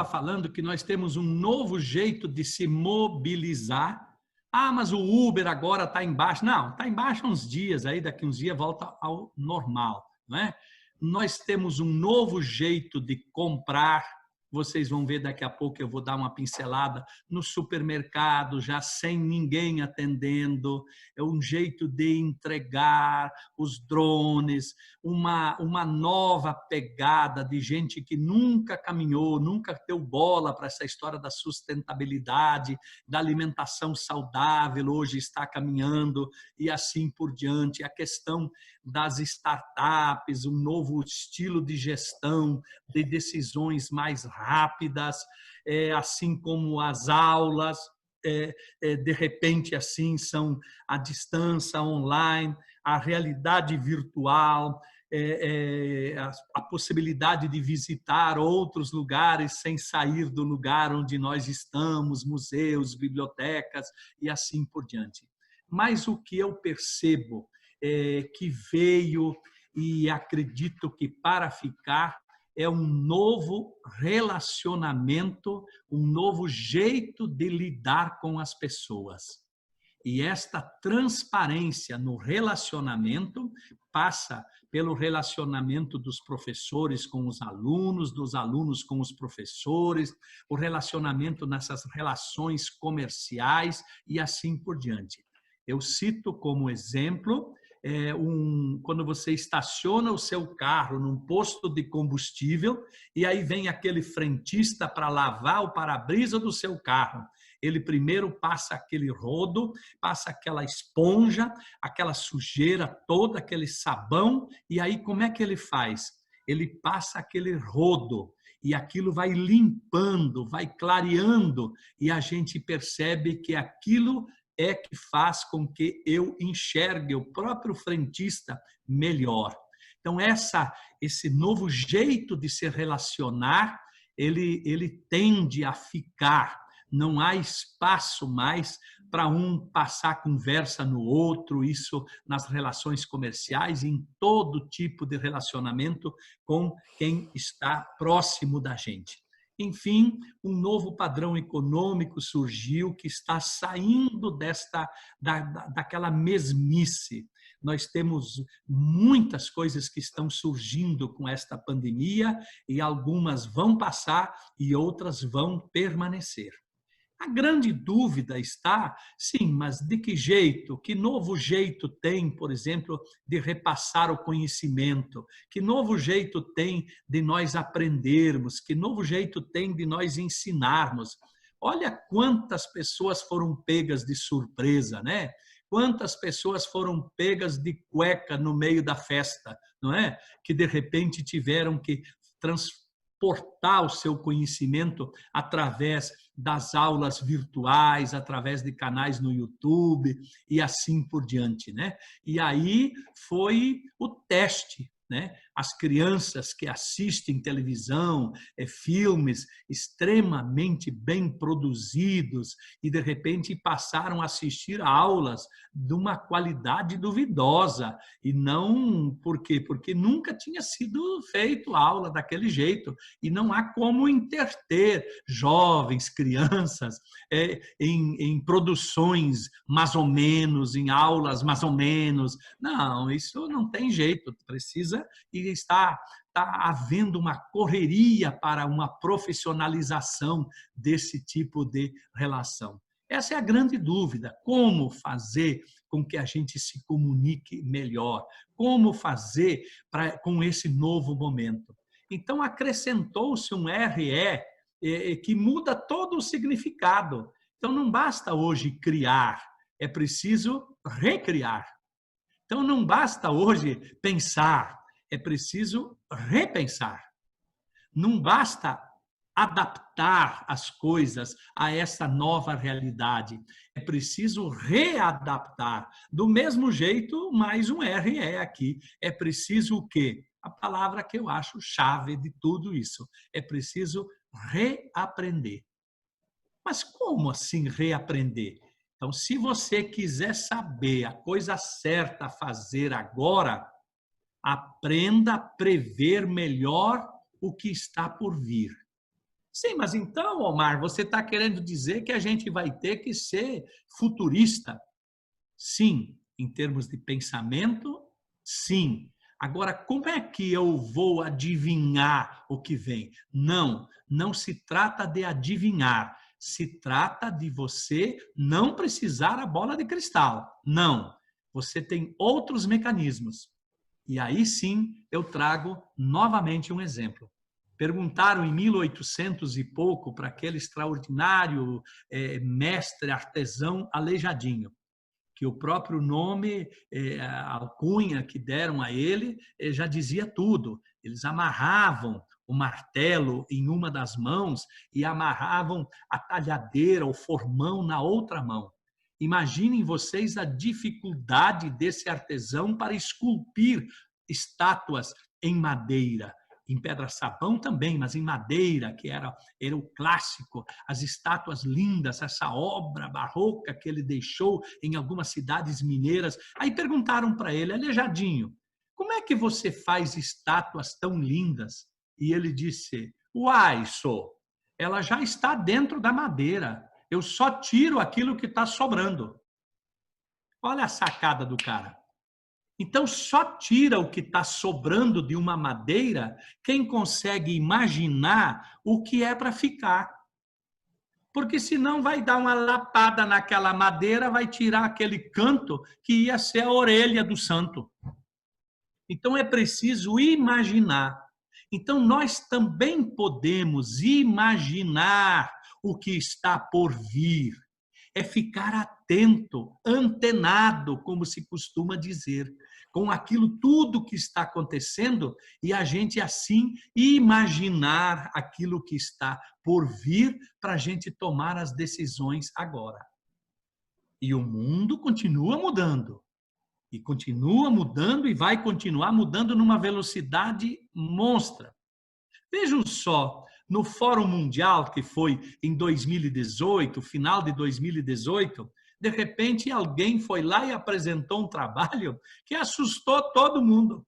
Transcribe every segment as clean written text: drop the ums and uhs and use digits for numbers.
estava falando que nós temos um novo jeito de se mobilizar. Ah, mas o Uber agora está embaixo. Não, está embaixo há uns dias, aí daqui uns dias volta ao normal, não é? Nós temos um novo jeito de comprar. Vocês vão ver daqui a pouco, eu vou dar uma pincelada no supermercado, já sem ninguém atendendo. É um jeito de entregar, os drones, uma nova pegada de gente que nunca caminhou, nunca deu bola para essa história da sustentabilidade, da alimentação saudável, hoje está caminhando e assim por diante. A questão das startups, um novo estilo de gestão, de decisões mais rápidas, assim como as aulas, de repente assim são à distância, online, a realidade virtual, a possibilidade de visitar outros lugares sem sair do lugar onde nós estamos, museus, bibliotecas e assim por diante. Mas o que eu percebo que veio e acredito que para ficar é um novo relacionamento, um novo jeito de lidar com as pessoas. E esta transparência no relacionamento passa pelo relacionamento dos professores com os alunos, dos alunos com os professores, o relacionamento nessas relações comerciais e assim por diante. Eu cito como exemplo quando você estaciona o seu carro num posto de combustível e aí vem aquele frentista para lavar o para-brisa do seu carro. Ele primeiro passa aquele rodo, passa aquela esponja, aquela sujeira toda, aquele sabão, e aí como é que ele faz? Ele passa aquele rodo e aquilo vai limpando, vai clareando e a gente percebe que aquilo é que faz com que eu enxergue o próprio frentista melhor. Então, esse novo jeito de se relacionar, ele tende a ficar. Não há espaço mais para um passar conversa no outro, isso nas relações comerciais, em todo tipo de relacionamento com quem está próximo da gente. Enfim, um novo padrão econômico surgiu que está saindo daquela mesmice. Nós temos muitas coisas que estão surgindo com esta pandemia e algumas vão passar e outras vão permanecer. A grande dúvida está, sim, mas de que jeito? Que novo jeito tem, por exemplo, de repassar o conhecimento? Que novo jeito tem de nós aprendermos? Que novo jeito tem de nós ensinarmos? Olha quantas pessoas foram pegas de surpresa, né? Quantas pessoas foram pegas de cueca no meio da festa, não é? Que de repente tiveram que transportar o seu conhecimento através das aulas virtuais, através de canais no YouTube e assim por diante, né? E aí foi o teste, né? As crianças que assistem televisão, filmes extremamente bem produzidos e de repente passaram a assistir aulas de uma qualidade duvidosa e não por quê? Porque nunca tinha sido feito aula daquele jeito e não há como interter jovens, crianças em produções mais ou menos, em aulas mais ou menos. Não, isso não tem jeito, precisa e está havendo uma correria para uma profissionalização desse tipo de relação. Essa é a grande dúvida, como fazer com que a gente se comunique melhor, como fazer com esse novo momento. Então, acrescentou-se um RE que muda todo o significado. Então, não basta hoje criar, é preciso recriar. Então, não basta hoje pensar, é preciso repensar. Não basta adaptar as coisas a essa nova realidade. É preciso readaptar. Do mesmo jeito, mais um RE aqui. É preciso o quê? A palavra que eu acho chave de tudo isso. É preciso reaprender. Mas como assim reaprender? Então, se você quiser saber a coisa certa a fazer agora, aprenda a prever melhor o que está por vir. Sim, mas então, Omar, você está querendo dizer que a gente vai ter que ser futurista? Sim, em termos de pensamento, sim. Agora, como é que eu vou adivinhar o que vem? Não, não se trata de adivinhar. Se trata de você não precisar a bola de cristal. Não. Você tem outros mecanismos. E aí sim eu trago novamente um exemplo. Perguntaram em 1800 e pouco para aquele extraordinário mestre artesão Aleijadinho, que o próprio nome, a alcunha que deram a ele, já dizia tudo. Eles amarravam o martelo em uma das mãos e amarravam a talhadeira, o formão na outra mão. Imaginem vocês a dificuldade desse artesão para esculpir estátuas em madeira. Em pedra-sabão também, mas em madeira, que era o clássico, as estátuas lindas, essa obra barroca que ele deixou em algumas cidades mineiras. Aí perguntaram para ele, Aleijadinho, como é que você faz estátuas tão lindas? E ele disse, uai, sou, ela já está dentro da madeira, eu só tiro aquilo que está sobrando. Olha a sacada do cara. Então, só tira o que está sobrando de uma madeira quem consegue imaginar o que é para ficar. Porque senão vai dar uma lapada naquela madeira, vai tirar aquele canto que ia ser a orelha do santo. Então, é preciso imaginar. Então, nós também podemos imaginar o que está por vir. É ficar atento, antenado, como se costuma dizer, com aquilo tudo que está acontecendo e a gente assim imaginar aquilo que está por vir para a gente tomar as decisões agora. E o mundo continua mudando. E continua mudando e vai continuar mudando numa velocidade monstra. Vejam só, no Fórum Mundial, que foi em 2018, final de 2018, de repente alguém foi lá e apresentou um trabalho que assustou todo mundo.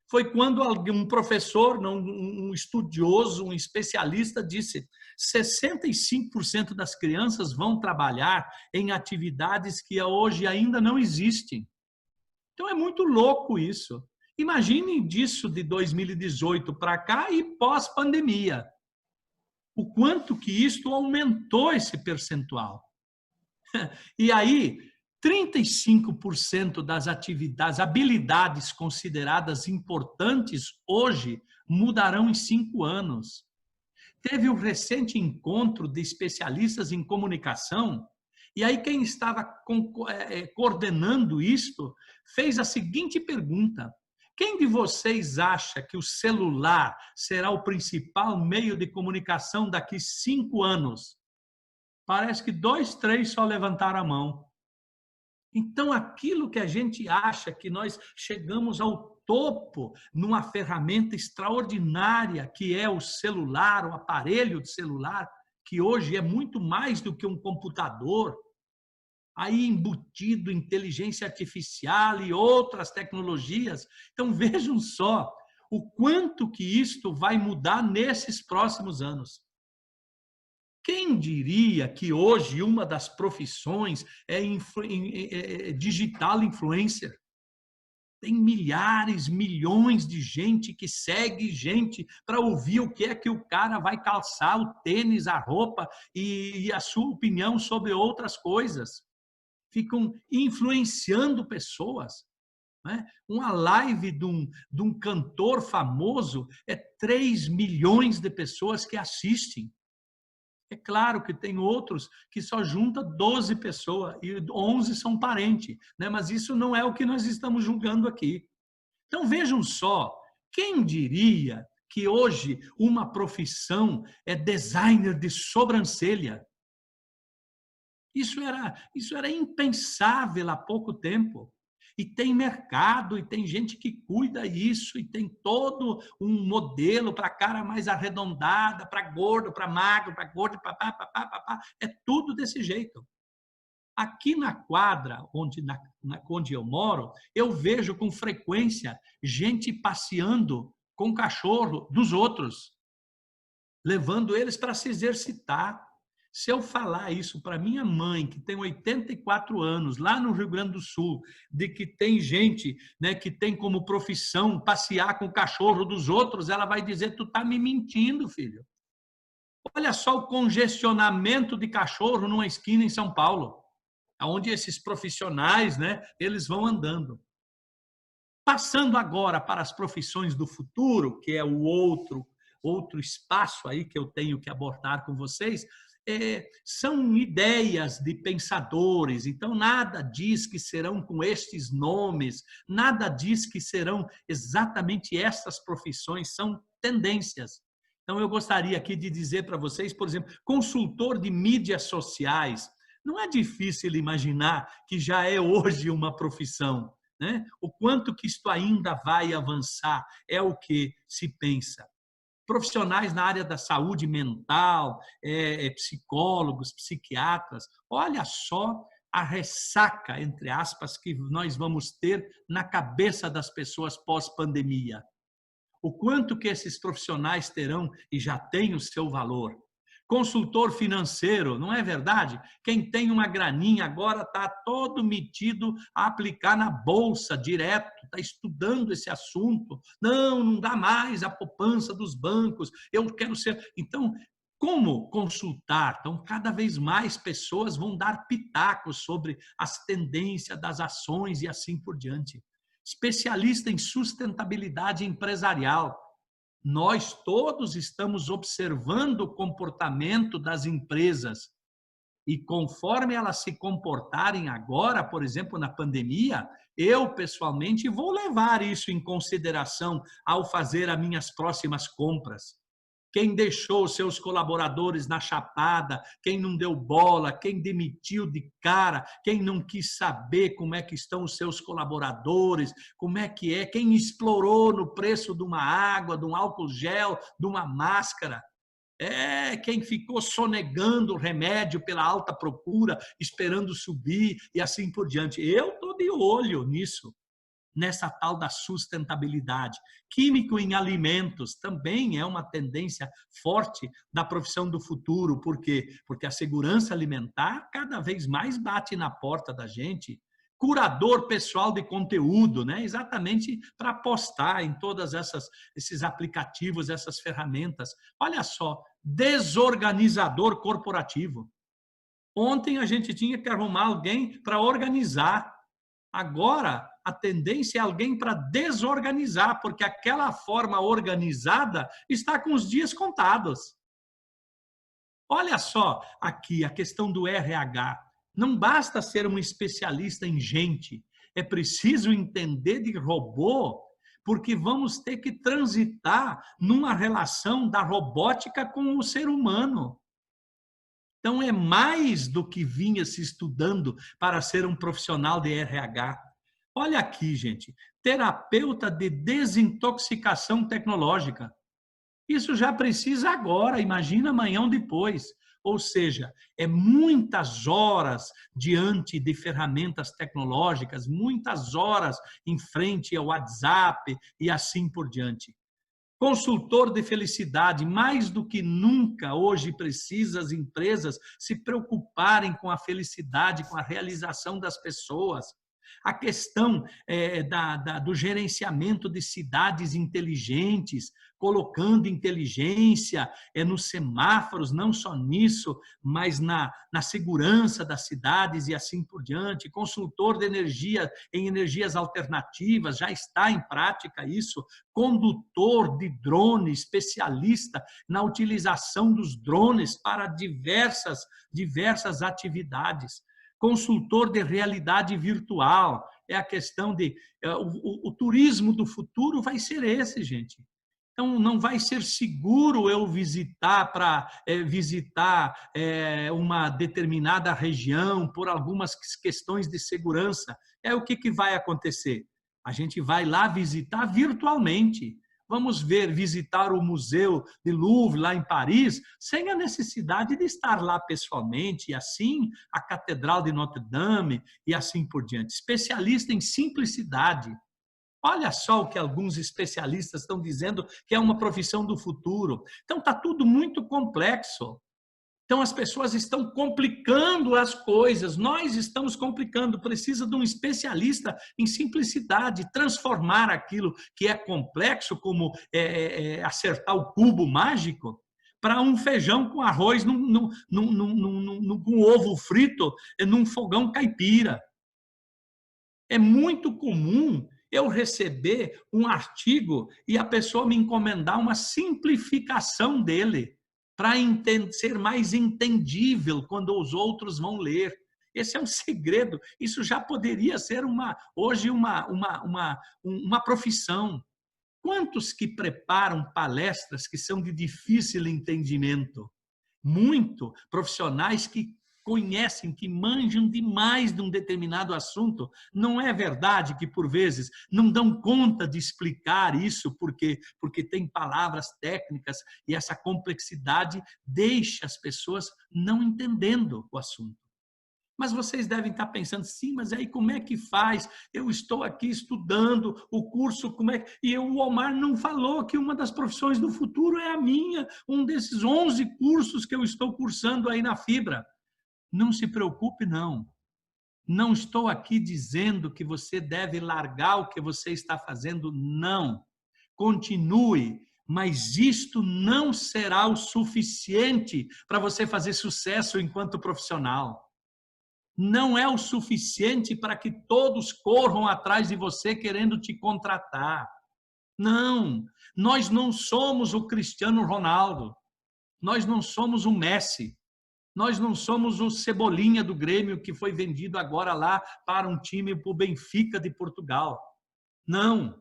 Foi quando um professor, um estudioso, um especialista disse 65% das crianças vão trabalhar em atividades que hoje ainda não existem. Então é muito louco isso. Imaginem disso de 2018 para cá e pós-pandemia. O quanto que isto aumentou esse percentual. E aí, 35% das atividades, habilidades consideradas importantes hoje mudarão em 5 anos. Teve um recente encontro de especialistas em comunicação, e aí quem estava coordenando isto fez a seguinte pergunta: quem de vocês acha que o celular será o principal meio de comunicação daqui 5 anos? Parece que 2, 3 só levantaram a mão. Então, aquilo que a gente acha que nós chegamos ao topo numa ferramenta extraordinária que é o celular, o aparelho de celular, que hoje é muito mais do que um computador, aí embutido inteligência artificial e outras tecnologias. Então, vejam só o quanto que isto vai mudar nesses próximos anos. Quem diria que hoje uma das profissões é digital influencer? Tem milhares, milhões de gente que segue gente para ouvir o que é que o cara vai calçar, o tênis, a roupa e a sua opinião sobre outras coisas. Ficam influenciando pessoas. Né? Uma live de um cantor famoso é 3 milhões de pessoas que assistem. É claro que tem outros que só junta 12 pessoas e 11 são parentes, né? Mas isso não é o que nós estamos julgando aqui. Então vejam só, quem diria que hoje uma profissão é designer de sobrancelha? Isso era impensável há pouco tempo. E tem mercado, e tem gente que cuida disso, e tem todo um modelo para cara mais arredondada, para gordo, para magro, para gordo, papá, papá, papá. É tudo desse jeito. Aqui na quadra onde eu moro, eu vejo com frequência gente passeando com o cachorro dos outros. levando eles para se exercitar. Se eu falar isso para minha mãe, que tem 84 anos, lá no Rio Grande do Sul, de que tem gente, né, que tem como profissão passear com o cachorro dos outros, ela vai dizer: tu está me mentindo, filho. Olha só o congestionamento de cachorro numa esquina em São Paulo, onde esses profissionais, né, eles vão andando. Passando agora para as profissões do futuro, que é o outro espaço aí que eu tenho que abordar com vocês, são ideias de pensadores, então nada diz que serão com estes nomes, nada diz que serão exatamente estas profissões, são tendências. Então eu gostaria aqui de dizer para vocês, por exemplo, consultor de mídias sociais. Não é difícil imaginar que já é hoje uma profissão, né? O quanto que isto ainda vai avançar é o que se pensa. Profissionais na área da saúde mental, psicólogos, psiquiatras, olha só a ressaca, entre aspas, que nós vamos ter na cabeça das pessoas pós-pandemia. O quanto que esses profissionais terão e já têm o seu valor. Consultor financeiro, não é verdade? Quem tem uma graninha agora está todo metido a aplicar na bolsa direto, está estudando esse assunto. Não, não dá mais a poupança dos bancos, eu quero ser... Então, como consultar? Então, cada vez mais pessoas vão dar pitacos sobre as tendências das ações e assim por diante. Especialista em sustentabilidade empresarial. Nós todos estamos observando o comportamento das empresas e conforme elas se comportarem agora, por exemplo, na pandemia, eu pessoalmente vou levar isso em consideração ao fazer as minhas próximas compras. Quem deixou seus colaboradores na chapada, quem não deu bola, quem demitiu de cara, quem não quis saber como é que estão os seus colaboradores, como é que é, quem explorou no preço de uma água, de um álcool gel, de uma máscara. Quem ficou sonegando o remédio pela alta procura, esperando subir e assim por diante. Eu estou de olho nisso. Nessa tal da sustentabilidade. Químico em alimentos também é uma tendência forte da profissão do futuro. Por quê? Porque a segurança alimentar cada vez mais bate na porta da gente. Curador pessoal de conteúdo, né? Exatamente para postar em todas esses aplicativos, essas ferramentas. Olha só, desorganizador corporativo. Ontem a gente tinha que arrumar alguém para organizar. Agora, a tendência é alguém para desorganizar, porque aquela forma organizada está com os dias contados. Olha só aqui a questão do RH. Não basta ser um especialista em gente, é preciso entender de robô, porque vamos ter que transitar numa relação da robótica com o ser humano. Então, é mais do que vinha se estudando para ser um profissional de RH. Olha aqui, gente, terapeuta de desintoxicação tecnológica. Isso já precisa agora, imagina amanhã ou depois. Ou seja, é muitas horas diante de ferramentas tecnológicas, muitas horas em frente ao WhatsApp e assim por diante. Consultor de felicidade, mais do que nunca hoje precisa as empresas se preocuparem com a felicidade, com a realização das pessoas. A questão do gerenciamento de cidades inteligentes, colocando inteligência nos semáforos, não só nisso, mas na segurança das cidades e assim por diante. Consultor de energia em energias alternativas, já está em prática isso. Condutor de drone, especialista na utilização dos drones para diversas atividades. Consultor de realidade virtual, é a questão de... O turismo do futuro vai ser esse, gente. Então, não vai ser seguro eu visitar uma determinada região por algumas questões de segurança. O que vai acontecer? A gente vai lá visitar virtualmente. Vamos visitar o Museu de Louvre, lá em Paris, sem a necessidade de estar lá pessoalmente, e assim a Catedral de Notre Dame, e assim por diante. Especialista em simplicidade. Olha só o que alguns especialistas estão dizendo que é uma profissão do futuro. Então, está tudo muito complexo. Então, as pessoas estão complicando as coisas, nós estamos complicando. Precisa de um especialista em simplicidade, transformar aquilo que é complexo, como acertar o cubo mágico, para um feijão com arroz com ovo frito num fogão caipira. É muito comum eu receber um artigo e a pessoa me encomendar uma simplificação dele para ser mais entendível quando os outros vão ler. Esse é um segredo. Isso já poderia ser hoje uma profissão. Quantos que preparam palestras que são de difícil entendimento? Muito profissionais que conhecem, que manjam demais de um determinado assunto. Não é verdade que, por vezes, não dão conta de explicar isso porque tem palavras técnicas e essa complexidade deixa as pessoas não entendendo o assunto. Mas vocês devem estar pensando, sim, mas aí como é que faz? Eu estou aqui estudando o curso, como é? E o Omar não falou que uma das profissões do futuro é a minha, um desses 11 cursos que eu estou cursando aí na Fibra. Não se preocupe, não. Não estou aqui dizendo que você deve largar o que você está fazendo, não. Continue, mas isto não será o suficiente para você fazer sucesso enquanto profissional. Não é o suficiente para que todos corram atrás de você querendo te contratar. Não, nós não somos o Cristiano Ronaldo, nós não somos o Messi, nós não somos o Cebolinha do Grêmio que foi vendido agora lá para um time, para o Benfica de Portugal. Não,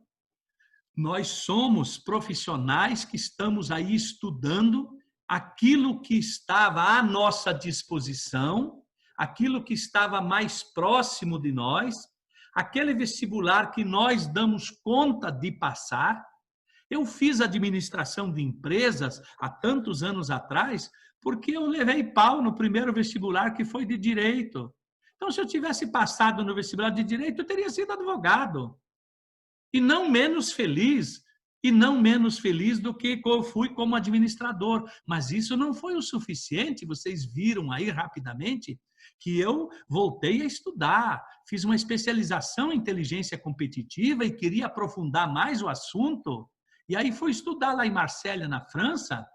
nós somos profissionais que estamos aí estudando aquilo que estava à nossa disposição, aquilo que estava mais próximo de nós, aquele vestibular que nós damos conta de passar. Eu fiz administração de empresas há tantos anos atrás, porque eu levei pau no primeiro vestibular que foi de direito. Então, se eu tivesse passado no vestibular de direito, eu teria sido advogado. E não menos feliz do que eu fui como administrador. Mas isso não foi o suficiente, vocês viram aí rapidamente que eu voltei a estudar, fiz uma especialização em inteligência competitiva e queria aprofundar mais o assunto. E aí fui estudar lá em Marselha, na França,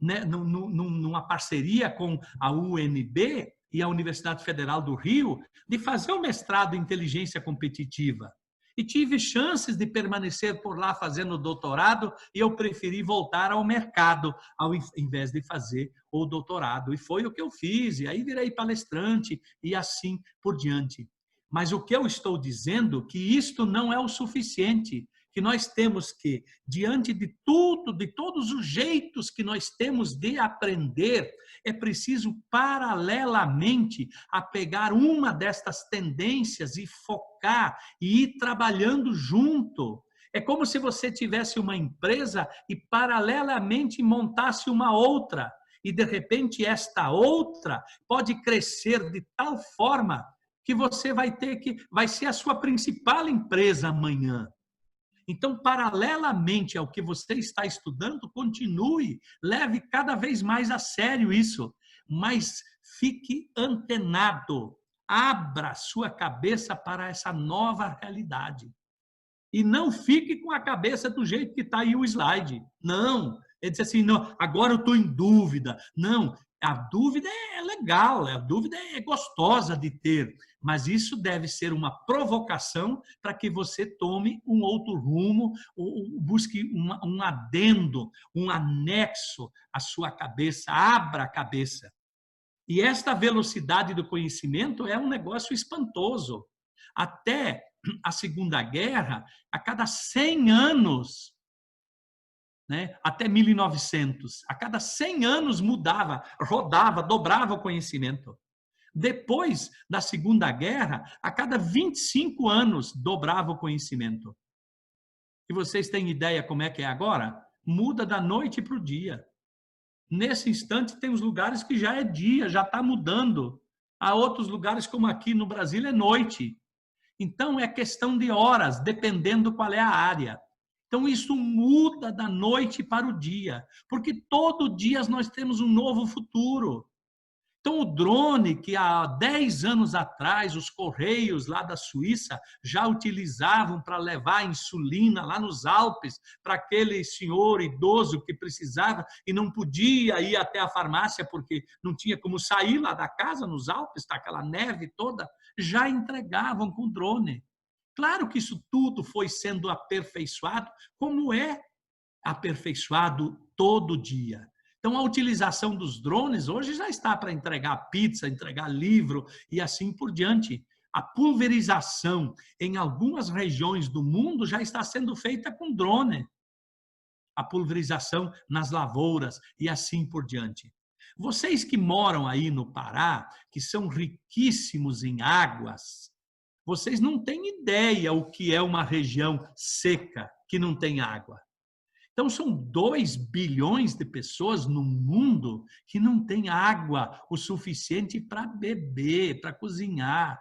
né, numa parceria com a UNB e a Universidade Federal do Rio, de fazer o mestrado em inteligência competitiva. E tive chances de permanecer por lá fazendo doutorado e eu preferi voltar ao mercado ao invés de fazer o doutorado. E foi o que eu fiz, e aí virei palestrante e assim por diante. Mas o que eu estou dizendo é que isto não é o suficiente, que nós temos que, diante de tudo, de todos os jeitos que nós temos de aprender, é preciso, paralelamente, a pegar uma destas tendências e focar e ir trabalhando junto. É como se você tivesse uma empresa e, paralelamente, montasse uma outra. E, de repente, esta outra pode crescer de tal forma que você vai ser a sua principal empresa amanhã. Então, paralelamente ao que você está estudando, continue, leve cada vez mais a sério isso, mas fique antenado, abra sua cabeça para essa nova realidade. E não fique com a cabeça do jeito que está aí o slide. Não, ele diz assim, não, agora eu estou em dúvida. Não, a dúvida é legal, a dúvida é gostosa de ter, mas isso deve ser uma provocação para que você tome um outro rumo, busque um adendo, um anexo à sua cabeça, abra a cabeça. E esta velocidade do conhecimento é um negócio espantoso. Até a Segunda Guerra, a cada 100 anos, né, até 1900, a cada 100 anos mudava, rodava, dobrava o conhecimento. Depois da Segunda Guerra, a cada 25 anos dobrava o conhecimento. E vocês têm ideia como é que é agora? Muda da noite para o dia. Nesse instante, tem os lugares que já é dia, já está mudando. Há outros lugares, como aqui no Brasil, é noite. Então, é questão de horas, dependendo qual é a área. Então, isso muda da noite para o dia, porque todo dia nós temos um novo futuro. Então, o drone que há 10 anos atrás os Correios lá da Suíça já utilizavam para levar insulina lá nos Alpes para aquele senhor idoso que precisava e não podia ir até a farmácia porque não tinha como sair lá da casa nos Alpes, está aquela neve toda, já entregavam com drone. Claro que isso tudo foi sendo aperfeiçoado, como é aperfeiçoado todo dia. Então, a utilização dos drones hoje já está para entregar pizza, entregar livro e assim por diante. A pulverização em algumas regiões do mundo já está sendo feita com drone. A pulverização nas lavouras e assim por diante. Vocês que moram aí no Pará, que são riquíssimos em águas, vocês não têm ideia o que é uma região seca que não tem água. Então, são 2 bilhões de pessoas no mundo que não têm água o suficiente para beber, para cozinhar.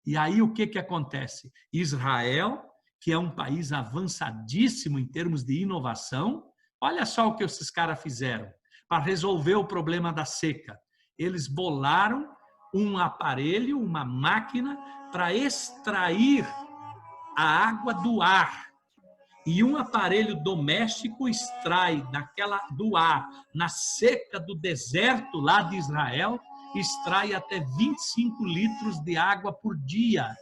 E aí, o que acontece? Israel, que é um país avançadíssimo em termos de inovação, olha só o que esses caras fizeram para resolver o problema da seca. Eles bolaram um aparelho, uma máquina, para extrair a água do ar. E um aparelho doméstico extrai do ar, na seca do deserto lá de Israel, extrai até 25 litros de água por dia.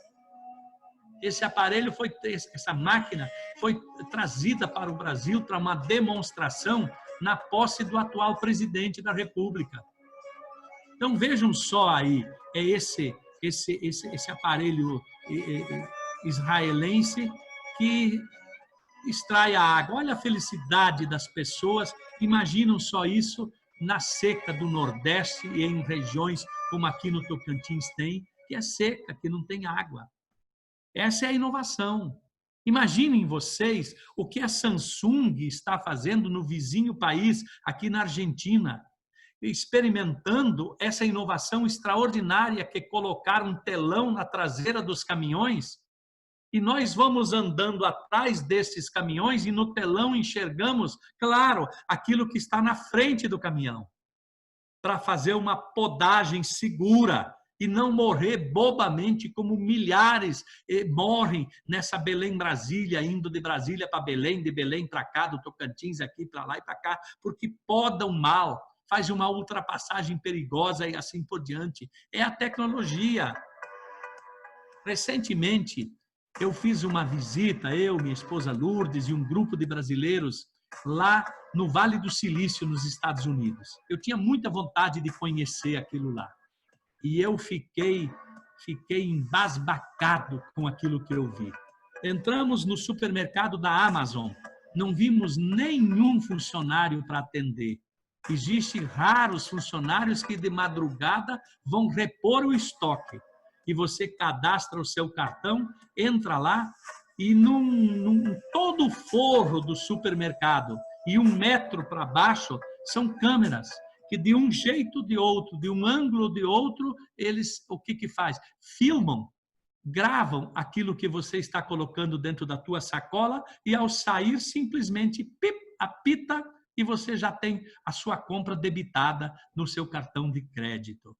Essa máquina foi trazida para o Brasil para uma demonstração na posse do atual presidente da República. Então vejam só aí, é esse aparelho israelense que extrai a água. Olha a felicidade das pessoas. Imaginam só isso na seca do Nordeste e em regiões como aqui no Tocantins tem, que é seca, que não tem água. Essa é a inovação. Imaginem vocês o que a Samsung está fazendo no vizinho país, aqui na Argentina, experimentando essa inovação extraordinária que é colocar um telão na traseira dos caminhões. E nós vamos andando atrás desses caminhões e no telão enxergamos, claro, aquilo que está na frente do caminhão, para fazer uma podagem segura e não morrer bobamente como milhares morrem nessa Belém-Brasília, indo de Brasília para Belém, de Belém para cá, do Tocantins aqui para lá e para cá, porque podam mal, faz uma ultrapassagem perigosa e assim por diante. É a tecnologia. Recentemente, eu fiz uma visita, eu, minha esposa Lourdes e um grupo de brasileiros lá no Vale do Silício, nos Estados Unidos. Eu tinha muita vontade de conhecer aquilo lá. E eu fiquei embasbacado com aquilo que eu vi. Entramos no supermercado da Amazon, não vimos nenhum funcionário para atender. Existem raros funcionários que de madrugada vão repor o estoque. E você cadastra o seu cartão, entra lá e todo o forro do supermercado e 1 metro para baixo são câmeras que de um jeito ou de outro, de um ângulo ou de outro, eles o que faz? Filmam, gravam aquilo que você está colocando dentro da tua sacola e ao sair simplesmente pip, apita e você já tem a sua compra debitada no seu cartão de crédito.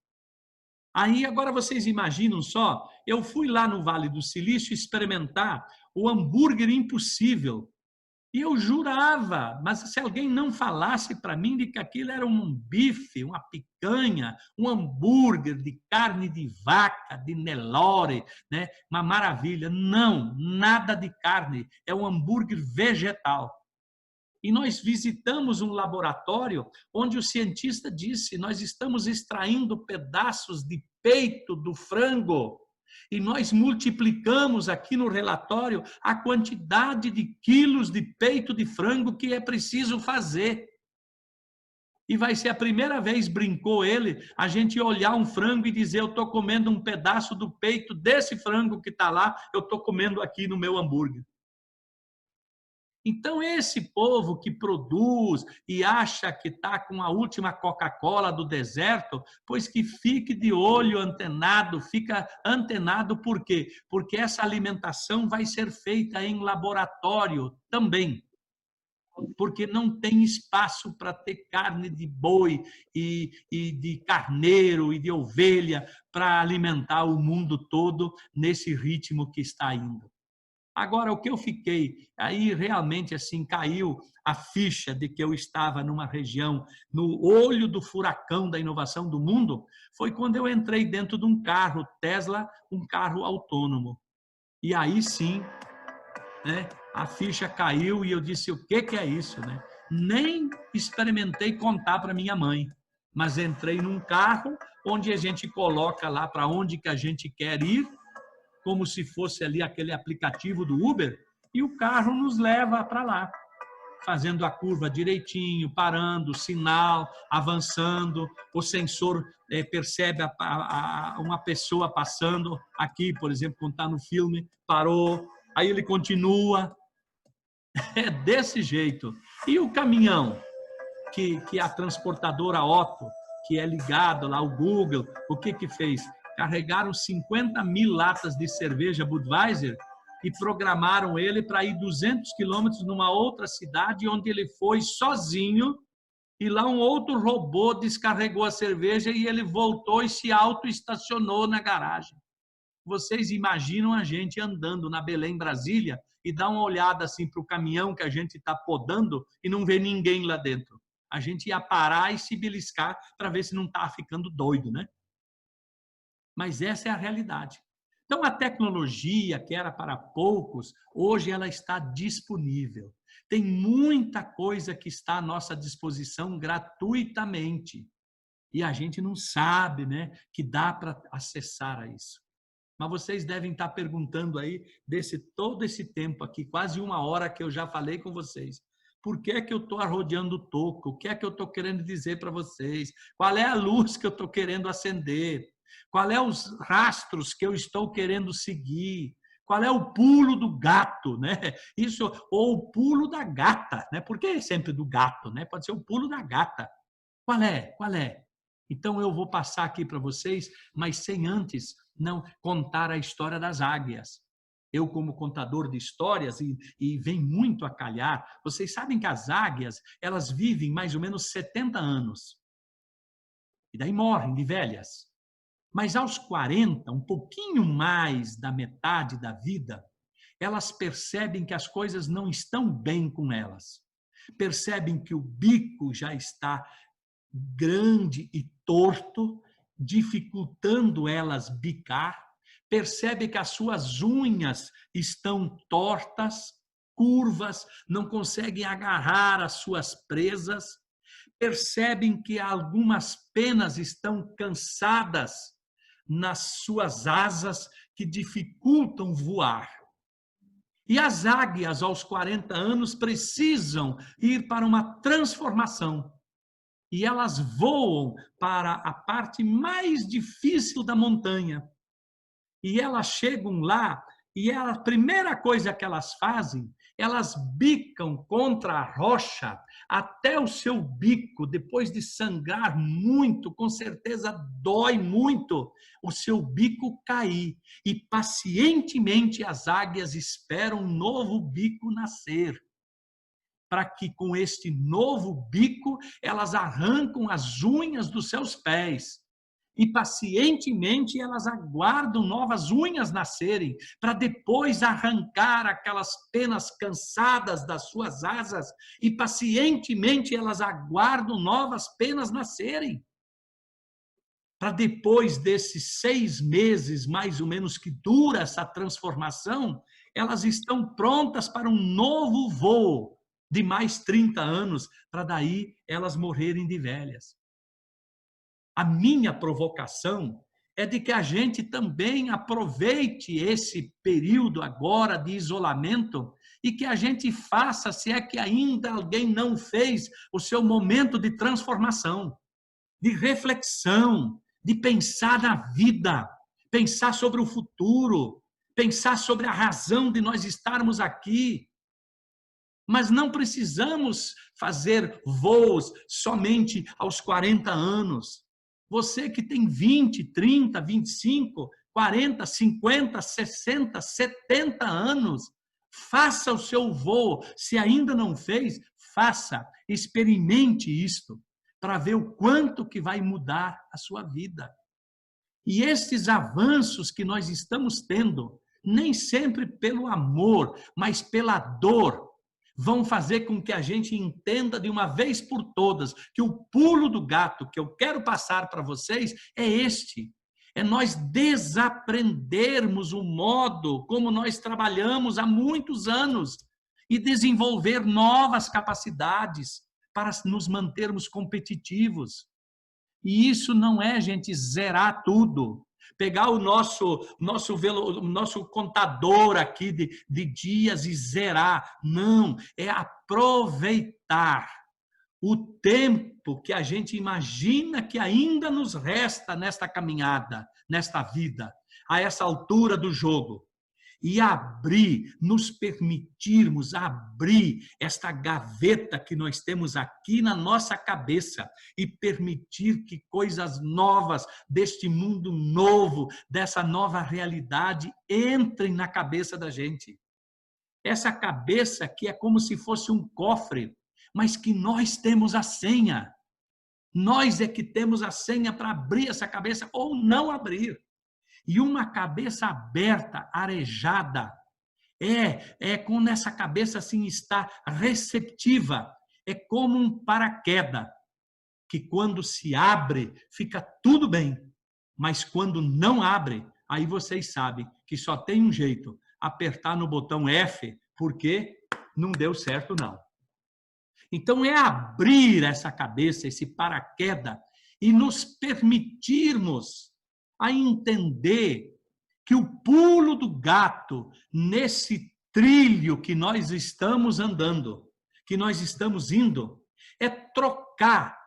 Aí, agora vocês imaginam só, eu fui lá no Vale do Silício experimentar o hambúrguer impossível. E eu jurava, mas se alguém não falasse para mim de que aquilo era um bife, uma picanha, um hambúrguer de carne de vaca, de Nelore, né? Uma maravilha. Não, nada de carne, é um hambúrguer vegetal. E nós visitamos um laboratório onde o cientista disse, nós estamos extraindo pedaços de peito do frango e nós multiplicamos aqui no relatório a quantidade de quilos de peito de frango que é preciso fazer. E vai ser a primeira vez, brincou ele, a gente olhar um frango e dizer, eu estou comendo um pedaço do peito desse frango que está lá, eu estou comendo aqui no meu hambúrguer. Então, esse povo que produz e acha que está com a última Coca-Cola do deserto, pois que fique de olho antenado, fica antenado por quê? Porque essa alimentação vai ser feita em laboratório também, porque não tem espaço para ter carne de boi e de carneiro e de ovelha para alimentar o mundo todo nesse ritmo que está indo. Agora, o que eu fiquei, aí realmente assim caiu a ficha de que eu estava numa região, no olho do furacão da inovação do mundo, foi quando eu entrei dentro de um carro Tesla, um carro autônomo. E aí sim, né, a ficha caiu e eu disse, o que é isso? Né? Nem experimentei contar para minha mãe, mas entrei num carro onde a gente coloca lá para onde que a gente quer ir, como se fosse ali aquele aplicativo do Uber, e o carro nos leva para lá, fazendo a curva direitinho, parando, sinal, avançando, o sensor percebe uma pessoa passando aqui, por exemplo, quando está no filme, parou, aí ele continua, é desse jeito. E o caminhão, que a transportadora Otto, que é ligado lá ao Google, o que fez? Carregaram 50.000 latas de cerveja Budweiser e programaram ele para ir 200 quilômetros numa outra cidade, onde ele foi sozinho, e lá um outro robô descarregou a cerveja e ele voltou e se auto-estacionou na garagem. Vocês imaginam a gente andando na Belém, Brasília, e dá uma olhada assim para o caminhão que a gente está podando e não vê ninguém lá dentro. A gente ia parar e se beliscar para ver se não está ficando doido, né? Mas essa é a realidade. Então, a tecnologia, que era para poucos, hoje ela está disponível. Tem muita coisa que está à nossa disposição gratuitamente. E a gente não sabe, né, que dá para acessar a isso. Mas vocês devem estar perguntando aí, todo esse tempo aqui, quase uma hora que eu já falei com vocês. Por que que eu estou arrodeando o toco? O que é que eu estou querendo dizer para vocês? Qual é a luz que eu estou querendo acender? Qual é os rastros que eu estou querendo seguir? Qual é o pulo do gato, né? Isso, ou o pulo da gata, né? Por que sempre do gato, né? Pode ser o pulo da gata. Qual é? Qual é? Então eu vou passar aqui para vocês, mas sem antes não contar a história das águias. Eu, como contador de histórias, e vem muito a calhar, vocês sabem que as águias, elas vivem mais ou menos 70 anos. E daí morrem de velhas. Mas aos 40, um pouquinho mais da metade da vida, elas percebem que as coisas não estão bem com elas. Percebem que o bico já está grande e torto, dificultando elas bicar, percebe que as suas unhas estão tortas, curvas, não conseguem agarrar as suas presas, percebem que algumas penas estão cansadas nas suas asas que dificultam voar. E as águias, aos 40 anos, precisam ir para uma transformação. E elas voam para a parte mais difícil da montanha. E elas chegam lá e a primeira coisa que elas fazem, elas bicam contra a rocha até o seu bico, depois de sangrar muito, com certeza dói muito, o seu bico cair. E pacientemente as águias esperam um novo bico nascer, para que com este novo bico elas arrancam as unhas dos seus pés. E pacientemente elas aguardam novas unhas nascerem, para depois arrancar aquelas penas cansadas das suas asas, e pacientemente elas aguardam novas penas nascerem. Para depois desses 6 meses, mais ou menos, que dura essa transformação, elas estão prontas para um novo voo de mais 30 anos, para daí elas morrerem de velhas. A minha provocação é de que a gente também aproveite esse período agora de isolamento e que a gente faça, se é que ainda alguém não fez, o seu momento de transformação, de reflexão, de pensar na vida, pensar sobre o futuro, pensar sobre a razão de nós estarmos aqui. Mas não precisamos fazer voos somente aos 40 anos. Você que tem 20, 30, 25, 40, 50, 60, 70 anos, faça o seu voo. Se ainda não fez, faça, experimente isto, para ver o quanto que vai mudar a sua vida. E esses avanços que nós estamos tendo, nem sempre pelo amor, mas pela dor, vão fazer com que a gente entenda de uma vez por todas que o pulo do gato que eu quero passar para vocês é este. É nós desaprendermos o modo como nós trabalhamos há muitos anos e desenvolver novas capacidades para nos mantermos competitivos. E isso não é, gente, zerar tudo. Pegar o nosso contador aqui de dias e zerar. Não, é aproveitar o tempo que a gente imagina que ainda nos resta nesta caminhada, nesta vida, a essa altura do jogo. E abrir, nos permitirmos abrir esta gaveta que nós temos aqui na nossa cabeça e permitir que coisas novas deste mundo novo, dessa nova realidade, entrem na cabeça da gente. Essa cabeça que é como se fosse um cofre, mas que nós temos a senha. Nós é que temos a senha para abrir essa cabeça ou não abrir. E uma cabeça aberta, arejada, quando essa cabeça assim está receptiva, é como um paraquedas, que quando se abre, fica tudo bem, mas quando não abre, aí vocês sabem que só tem um jeito, apertar no botão F, porque não deu certo não. Então é abrir essa cabeça, esse paraquedas, e nos permitirmos a entender que o pulo do gato nesse trilho que nós estamos andando, que nós estamos indo, é trocar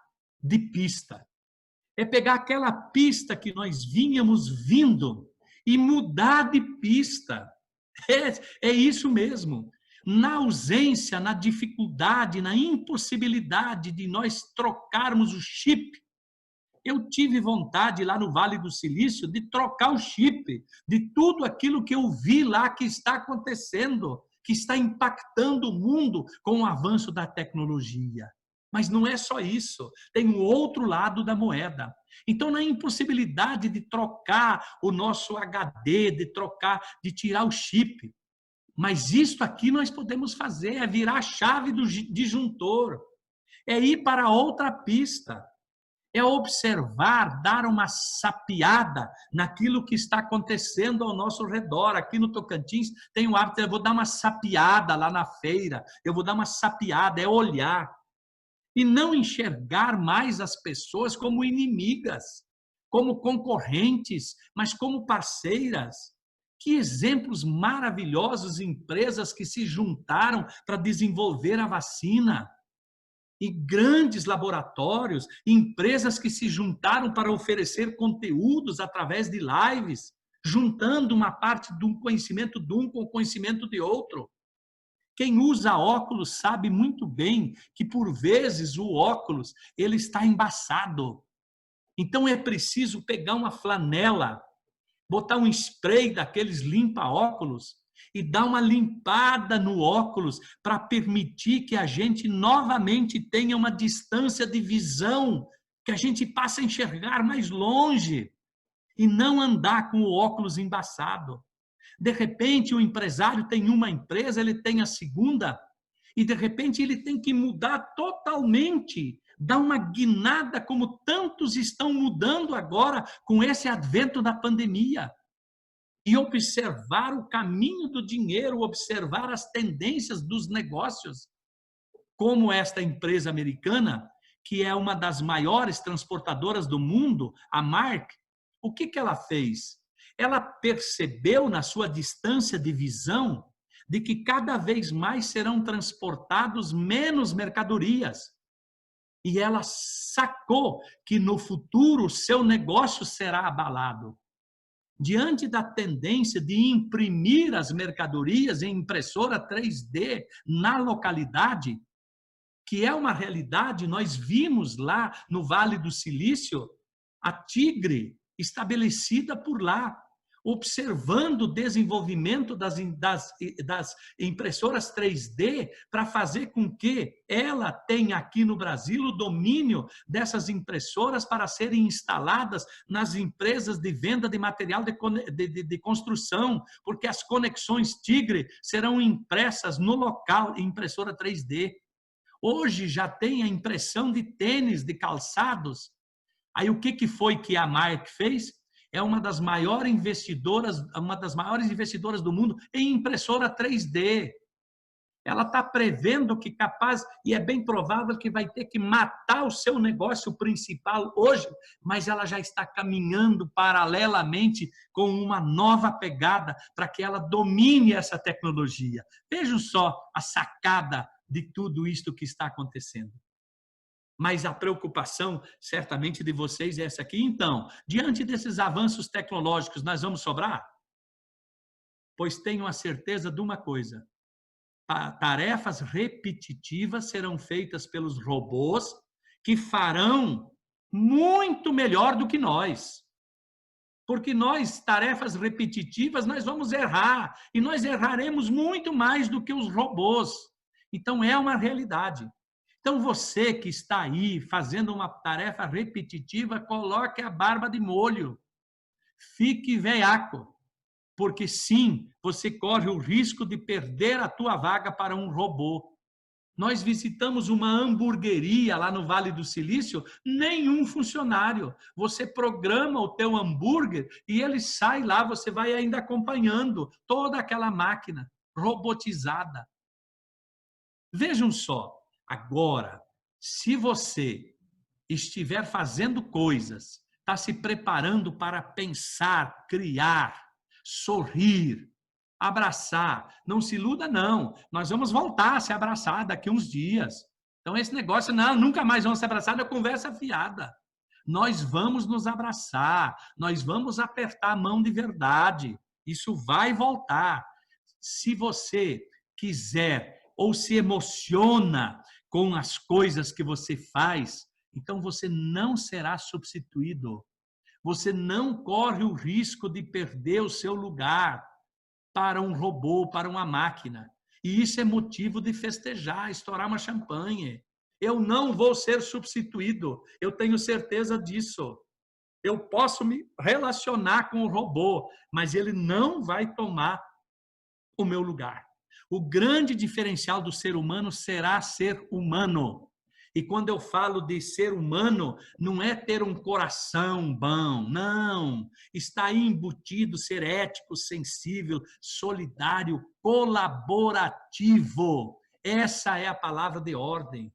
de pista. É pegar aquela pista que nós vínhamos vindo e mudar de pista. É isso mesmo. Na ausência, na dificuldade, na impossibilidade de nós trocarmos o chip, eu tive vontade lá no Vale do Silício de trocar o chip de tudo aquilo que eu vi lá que está acontecendo, que está impactando o mundo com o avanço da tecnologia. Mas não é só isso, tem um outro lado da moeda. Então, na impossibilidade de trocar o nosso HD, de tirar o chip, mas isto aqui nós podemos fazer, é virar a chave do disjuntor, é ir para outra pista. É observar, dar uma sapiada naquilo que está acontecendo ao nosso redor. Aqui no Tocantins tem o hábito, eu vou dar uma sapiada lá na feira, eu vou dar uma sapiada, é olhar. E não enxergar mais as pessoas como inimigas, como concorrentes, mas como parceiras. Que exemplos maravilhosos, empresas que se juntaram para desenvolver a vacina. E grandes laboratórios, empresas que se juntaram para oferecer conteúdos através de lives, juntando uma parte de um conhecimento de um com o conhecimento de outro. Quem usa óculos sabe muito bem que, por vezes, o óculos ele está embaçado. Então, é preciso pegar uma flanela, botar um spray daqueles limpa-óculos e dar uma limpada no óculos para permitir que a gente novamente tenha uma distância de visão, que a gente passe a enxergar mais longe e não andar com o óculos embaçado. De repente, o empresário tem uma empresa, ele tem a segunda, e de repente ele tem que mudar totalmente, dar uma guinada como tantos estão mudando agora com esse advento da pandemia. E observar o caminho do dinheiro, observar as tendências dos negócios, como esta empresa americana, que é uma das maiores transportadoras do mundo, a Mark, o que ela fez? Ela percebeu na sua distância de visão de que cada vez mais serão transportados menos mercadorias. E ela sacou que no futuro o seu negócio será abalado. diante da tendência de imprimir as mercadorias em impressora 3D na localidade, que é uma realidade, nós vimos lá no Vale do Silício a Tigre estabelecida por lá, observando o desenvolvimento das impressoras 3D para fazer com que ela tenha aqui no Brasil o domínio dessas impressoras para serem instaladas nas empresas de venda de material de construção, porque as conexões Tigre serão impressas no local em impressora 3D. Hoje já tem a impressão de tênis, de calçados. Aí o que foi que a Mark fez? É uma das maiores investidoras do mundo em impressora 3D. Ela está prevendo que capaz, e é bem provável que vai ter que matar o seu negócio principal hoje, mas ela já está caminhando paralelamente com uma nova pegada para que ela domine essa tecnologia. Vejam só a sacada de tudo isto que está acontecendo. Mas a preocupação, certamente, de vocês é essa aqui. Então, diante desses avanços tecnológicos, nós vamos sobrar? Pois tenham a certeza de uma coisa: tarefas repetitivas serão feitas pelos robôs que farão muito melhor do que nós. Porque nós, tarefas repetitivas, nós vamos errar. E nós erraremos muito mais do que os robôs. Então, é uma realidade. Então, você que está aí fazendo uma tarefa repetitiva, coloque a barba de molho. Fique veiaco. Porque, sim, você corre o risco de perder a tua vaga para um robô. Nós visitamos uma hamburgueria lá no Vale do Silício, nenhum funcionário. Você programa o teu hambúrguer e ele sai lá, você vai ainda acompanhando toda aquela máquina robotizada. Vejam só. Agora, se você estiver fazendo coisas, está se preparando para pensar, criar, sorrir, abraçar, não se iluda não, nós vamos voltar a se abraçar daqui uns dias. Então esse negócio, não, nunca mais vamos se abraçar, é conversa fiada. Nós vamos nos abraçar, nós vamos apertar a mão de verdade, isso vai voltar. Se você quiser ou se emociona com as coisas que você faz, então você não será substituído. Você não corre o risco de perder o seu lugar para um robô, para uma máquina. E isso é motivo de festejar, estourar uma champanhe. Eu não vou ser substituído, eu tenho certeza disso. Eu posso me relacionar com o robô, mas ele não vai tomar o meu lugar. O grande diferencial do ser humano será ser humano. E quando eu falo de ser humano, não é ter um coração bom, não. Está aí embutido ser ético, sensível, solidário, colaborativo. Essa é a palavra de ordem.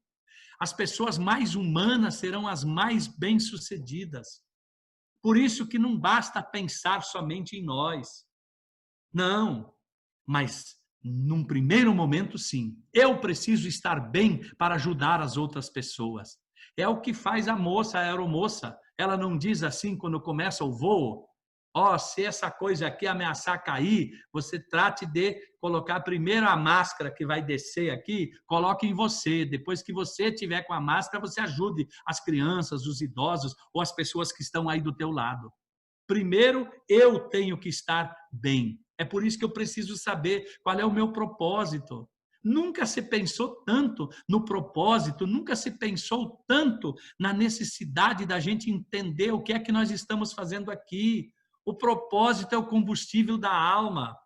As pessoas mais humanas serão as mais bem-sucedidas. Por isso que não basta pensar somente em nós. Não, mas num primeiro momento, sim. Eu preciso estar bem para ajudar as outras pessoas. É o que faz a moça, a aeromoça. Ela não diz assim quando começa o voo: ó, se essa coisa aqui ameaçar cair, você trate de colocar primeiro a máscara que vai descer aqui, coloque em você. Depois que você tiver com a máscara, você ajude as crianças, os idosos ou as pessoas que estão aí do teu lado. Primeiro, eu tenho que estar bem. É por isso que eu preciso saber qual é o meu propósito. Nunca se pensou tanto no propósito, nunca se pensou tanto na necessidade da gente entender o que é que nós estamos fazendo aqui. O propósito é o combustível da alma.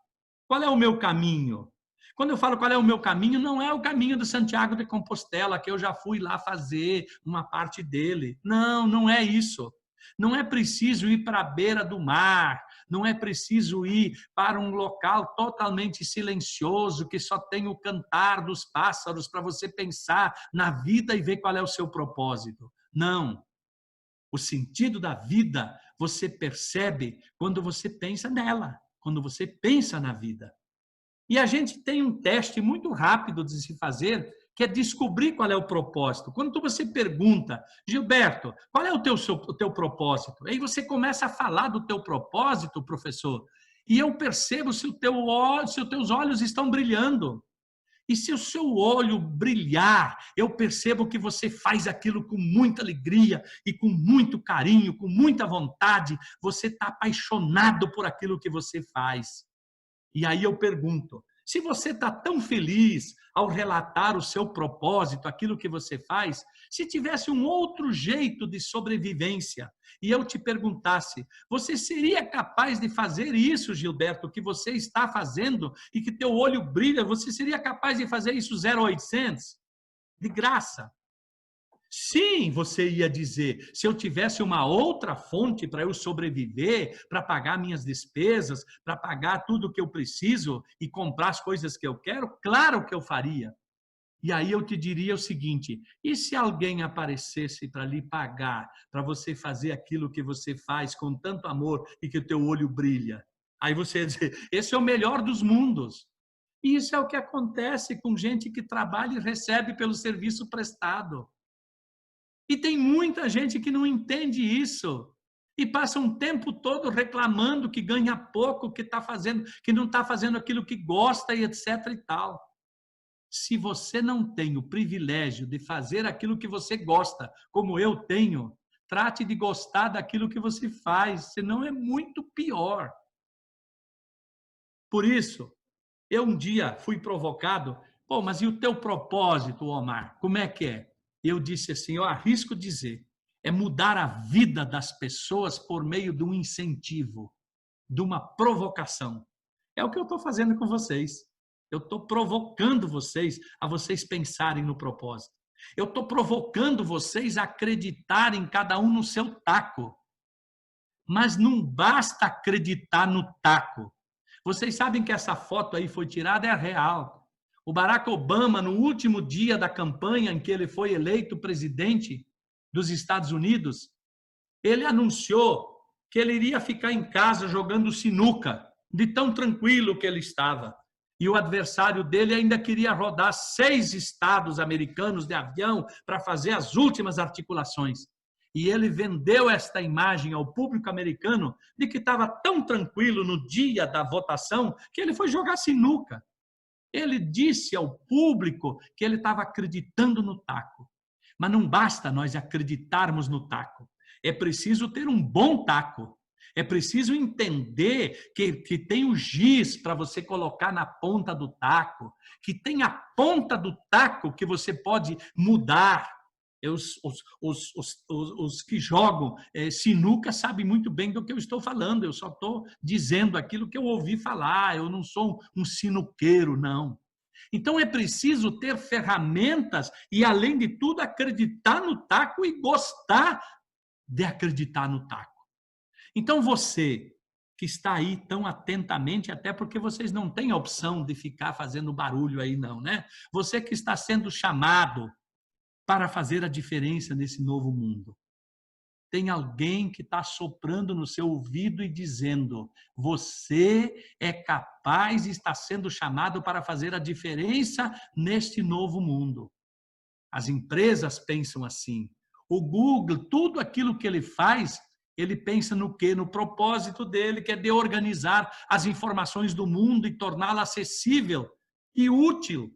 Qual é o meu caminho? Quando eu falo qual é o meu caminho, não é o caminho do Santiago de Compostela, que eu já fui lá fazer uma parte dele. Não, não é isso. Não é preciso ir para a beira do mar, não é preciso ir para um local totalmente silencioso, que só tem o cantar dos pássaros para você pensar na vida e ver qual é o seu propósito. Não. O sentido da vida você percebe quando você pensa nela, quando você pensa na vida. E a gente tem um teste muito rápido de se fazer, que é descobrir qual é o propósito. Quando você pergunta, Gilberto, qual é o teu propósito? Aí você começa a falar do teu propósito, professor, e eu percebo se os teus olhos estão brilhando. E se o seu olho brilhar, eu percebo que você faz aquilo com muita alegria e com muito carinho, com muita vontade. Você está apaixonado por aquilo que você faz. E aí eu pergunto, se você está tão feliz ao relatar o seu propósito, aquilo que você faz, se tivesse um outro jeito de sobrevivência e eu te perguntasse, você seria capaz de fazer isso, Gilberto, que você está fazendo e que teu olho brilha, você seria capaz de fazer isso 0800? De graça. Sim, você ia dizer, se eu tivesse uma outra fonte para eu sobreviver, para pagar minhas despesas, para pagar tudo que eu preciso e comprar as coisas que eu quero, claro que eu faria. E aí eu te diria o seguinte, e se alguém aparecesse para lhe pagar, para você fazer aquilo que você faz com tanto amor e que o teu olho brilha? Aí você ia dizer, esse é o melhor dos mundos. E isso é o que acontece com gente que trabalha e recebe pelo serviço prestado. E tem muita gente que não entende isso e passa um tempo todo reclamando que ganha pouco, que tá fazendo, que não está fazendo aquilo que gosta e etc e tal. Se você não tem o privilégio de fazer aquilo que você gosta, como eu tenho, trate de gostar daquilo que você faz, senão é muito pior. Por isso, eu um dia fui provocado, pô, mas e o teu propósito, Omar? Como é que é? Eu disse assim, eu arrisco dizer, é mudar a vida das pessoas por meio de um incentivo, de uma provocação. É o que eu estou fazendo com vocês. Eu estou provocando vocês a vocês pensarem no propósito. Eu estou provocando vocês a acreditarem cada um no seu taco. Mas não basta acreditar no taco. Vocês sabem que essa foto aí foi tirada, é real. O Barack Obama, no último dia da campanha em que ele foi eleito presidente dos Estados Unidos, ele anunciou que ele iria ficar em casa jogando sinuca, de tão tranquilo que ele estava. E o adversário dele ainda queria rodar 6 estados americanos de avião para fazer as últimas articulações. E ele vendeu esta imagem ao público americano de que estava tão tranquilo no dia da votação que ele foi jogar sinuca. Ele disse ao público que ele estava acreditando no taco. Mas não basta nós acreditarmos no taco. É preciso ter um bom taco. É preciso entender que tem o giz para você colocar na ponta do taco, que tem a ponta do taco que você pode mudar. Os que jogam sinuca sabem muito bem do que eu estou falando, eu só estou dizendo aquilo que eu ouvi falar, eu não sou um sinuqueiro, não. Então é preciso ter ferramentas e, além de tudo, acreditar no taco e gostar de acreditar no taco. Então você que está aí tão atentamente, até porque vocês não têm a opção de ficar fazendo barulho aí não, né? Você que está sendo chamado para fazer a diferença nesse novo mundo. Tem alguém que está soprando no seu ouvido e dizendo, você é capaz e está sendo chamado para fazer a diferença neste novo mundo. As empresas pensam assim. O Google, tudo aquilo que ele faz, ele pensa no quê? No propósito dele, que é de organizar as informações do mundo e torná-la acessível e útil.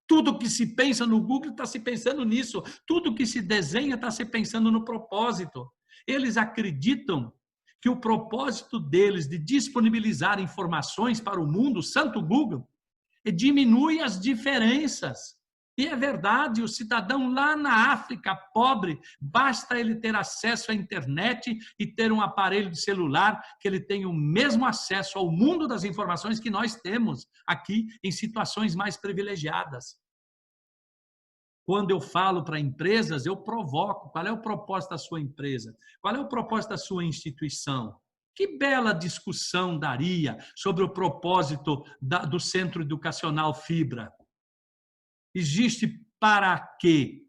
Tudo que se pensa no Google está se pensando nisso. Tudo que se desenha está se pensando no propósito. Eles acreditam que o propósito deles de disponibilizar informações para o mundo, o santo Google, diminui as diferenças. E é verdade, o cidadão lá na África, pobre, basta ele ter acesso à internet e ter um aparelho de celular que ele tenha o mesmo acesso ao mundo das informações que nós temos aqui em situações mais privilegiadas. Quando eu falo para empresas, eu provoco. Qual é o propósito da sua empresa? Qual é o propósito da sua instituição? Que bela discussão daria sobre o propósito do Centro Educacional Fibra. Existe para quê?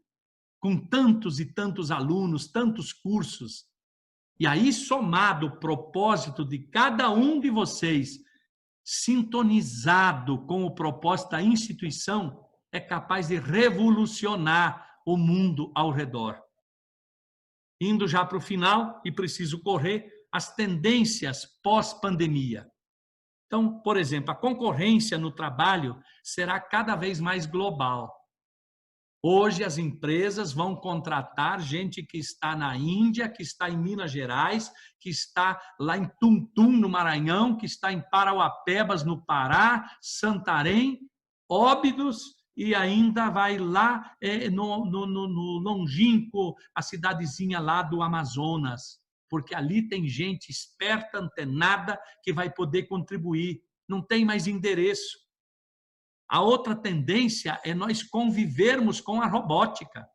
Com tantos e tantos alunos, tantos cursos. E aí, somado o propósito de cada um de vocês, sintonizado com o propósito da instituição, é capaz de revolucionar o mundo ao redor. Indo já para o final, e preciso correr, as tendências pós-pandemia. Então, por exemplo, a concorrência no trabalho será cada vez mais global. Hoje as empresas vão contratar gente que está na Índia, que está em Minas Gerais, que está lá em Tuntum, no Maranhão, que está em Parauapebas, no Pará, Santarém, Óbidos, e ainda vai lá no longínquo, a cidadezinha lá do Amazonas, porque ali tem gente esperta, antenada, que vai poder contribuir. Não tem mais endereço. A outra tendência é nós convivermos com a robótica.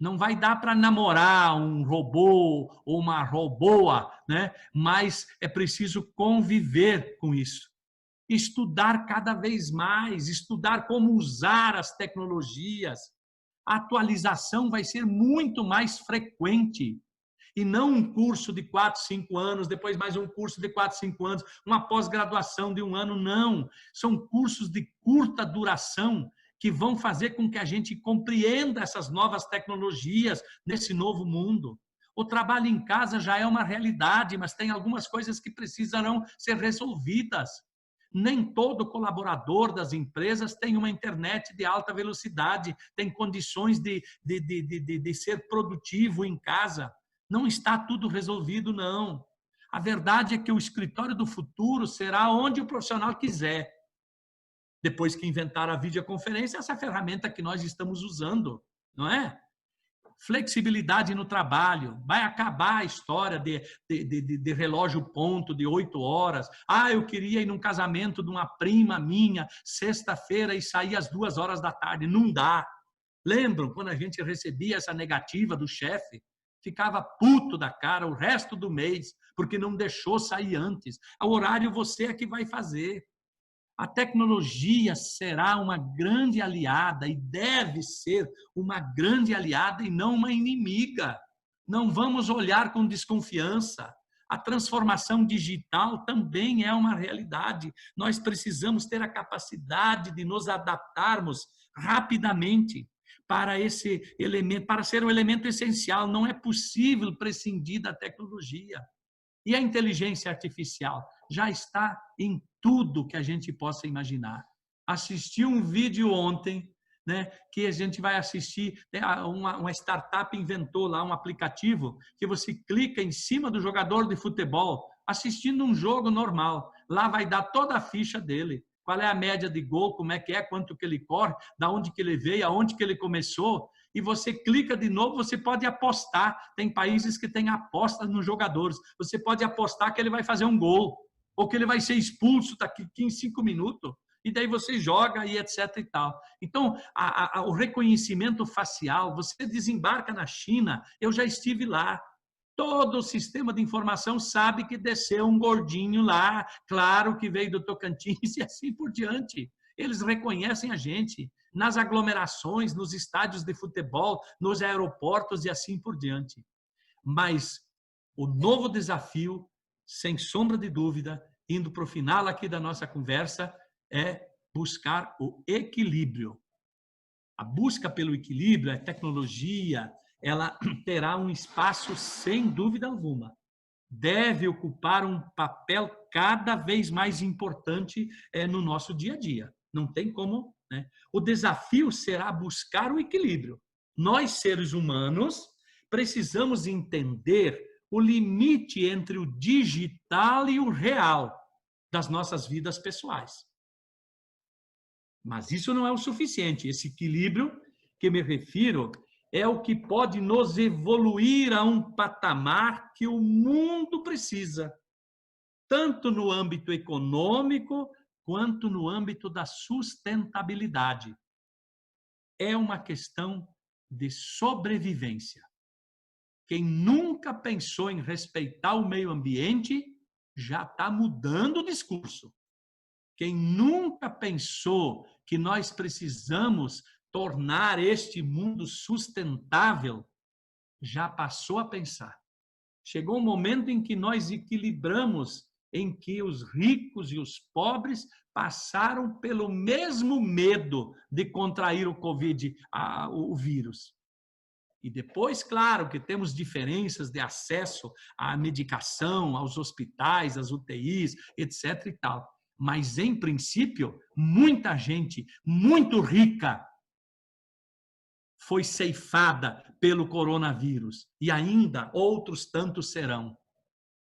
Não vai dar para namorar um robô ou uma roboa, né? Mas é preciso conviver com isso. Estudar cada vez mais, estudar como usar as tecnologias. A atualização vai ser muito mais frequente. E não um curso de 4, 5 anos, depois mais um curso de 4, 5 anos, uma pós-graduação de 1 ano, não. São cursos de curta duração que vão fazer com que a gente compreenda essas novas tecnologias nesse novo mundo. O trabalho em casa já é uma realidade, mas tem algumas coisas que precisarão ser resolvidas. Nem todo colaborador das empresas tem uma internet de alta velocidade, tem condições de ser produtivo em casa. Não está tudo resolvido, não. A verdade é que o escritório do futuro será onde o profissional quiser. Depois que inventar a videoconferência, essa ferramenta que nós estamos usando, não é? Flexibilidade no trabalho. Vai acabar a história de relógio ponto de 8 horas. Ah, eu queria ir num casamento de uma prima minha, sexta-feira, e sair às 2 horas da tarde. Não dá. Lembram quando a gente recebia essa negativa do chefe? Ficava puto da cara o resto do mês, porque não deixou sair antes. O horário você é que vai fazer. A tecnologia será uma grande aliada e deve ser uma grande aliada e não uma inimiga. Não vamos olhar com desconfiança. A transformação digital também é uma realidade. Nós precisamos ter a capacidade de nos adaptarmos rapidamente para esse elemento, para ser um elemento essencial. Não é possível prescindir da tecnologia. E a inteligência artificial já está em tudo que a gente possa imaginar. Assisti um vídeo ontem, né, que a gente vai assistir, uma startup inventou lá um aplicativo que você clica em cima do jogador de futebol, assistindo um jogo normal. Lá vai dar toda a ficha dele. Qual é a média de gol, como é, quanto que ele corre, da onde que ele veio, aonde que ele começou. E você clica de novo, você pode apostar. Tem países que têm apostas nos jogadores. Você pode apostar que ele vai fazer um gol, ou que ele vai ser expulso daqui em 5 minutos. E daí você joga e etc e tal. Então, o reconhecimento facial, você desembarca na China, eu já estive lá. Todo o sistema de informação sabe que desceu um gordinho lá, claro que veio do Tocantins e assim por diante. Eles reconhecem a gente nas aglomerações, nos estádios de futebol, nos aeroportos e assim por diante. Mas o novo desafio, sem sombra de dúvida, indo para o final aqui da nossa conversa, é buscar o equilíbrio. A busca pelo equilíbrio, a tecnologia, ela terá um espaço, sem dúvida alguma. Deve ocupar um papel cada vez mais importante no nosso dia a dia. Não tem como, né? O desafio será buscar o equilíbrio. Nós, seres humanos, precisamos entender o limite entre o digital e o real das nossas vidas pessoais. Mas isso não é o suficiente. Esse equilíbrio que me refiro é o que pode nos evoluir a um patamar que o mundo precisa, tanto no âmbito econômico quanto no âmbito da sustentabilidade. É uma questão de sobrevivência. Quem nunca pensou em respeitar o meio ambiente já está mudando o discurso. Quem nunca pensou que nós precisamos tornar este mundo sustentável, já passou a pensar. Chegou um momento em que nós equilibramos em que os ricos e os pobres passaram pelo mesmo medo de contrair o Covid, o vírus. E depois, claro, que temos diferenças de acesso à medicação, aos hospitais, às UTIs, etc. e tal. Mas, em princípio, muita gente muito rica foi ceifada pelo coronavírus. E ainda outros tantos serão.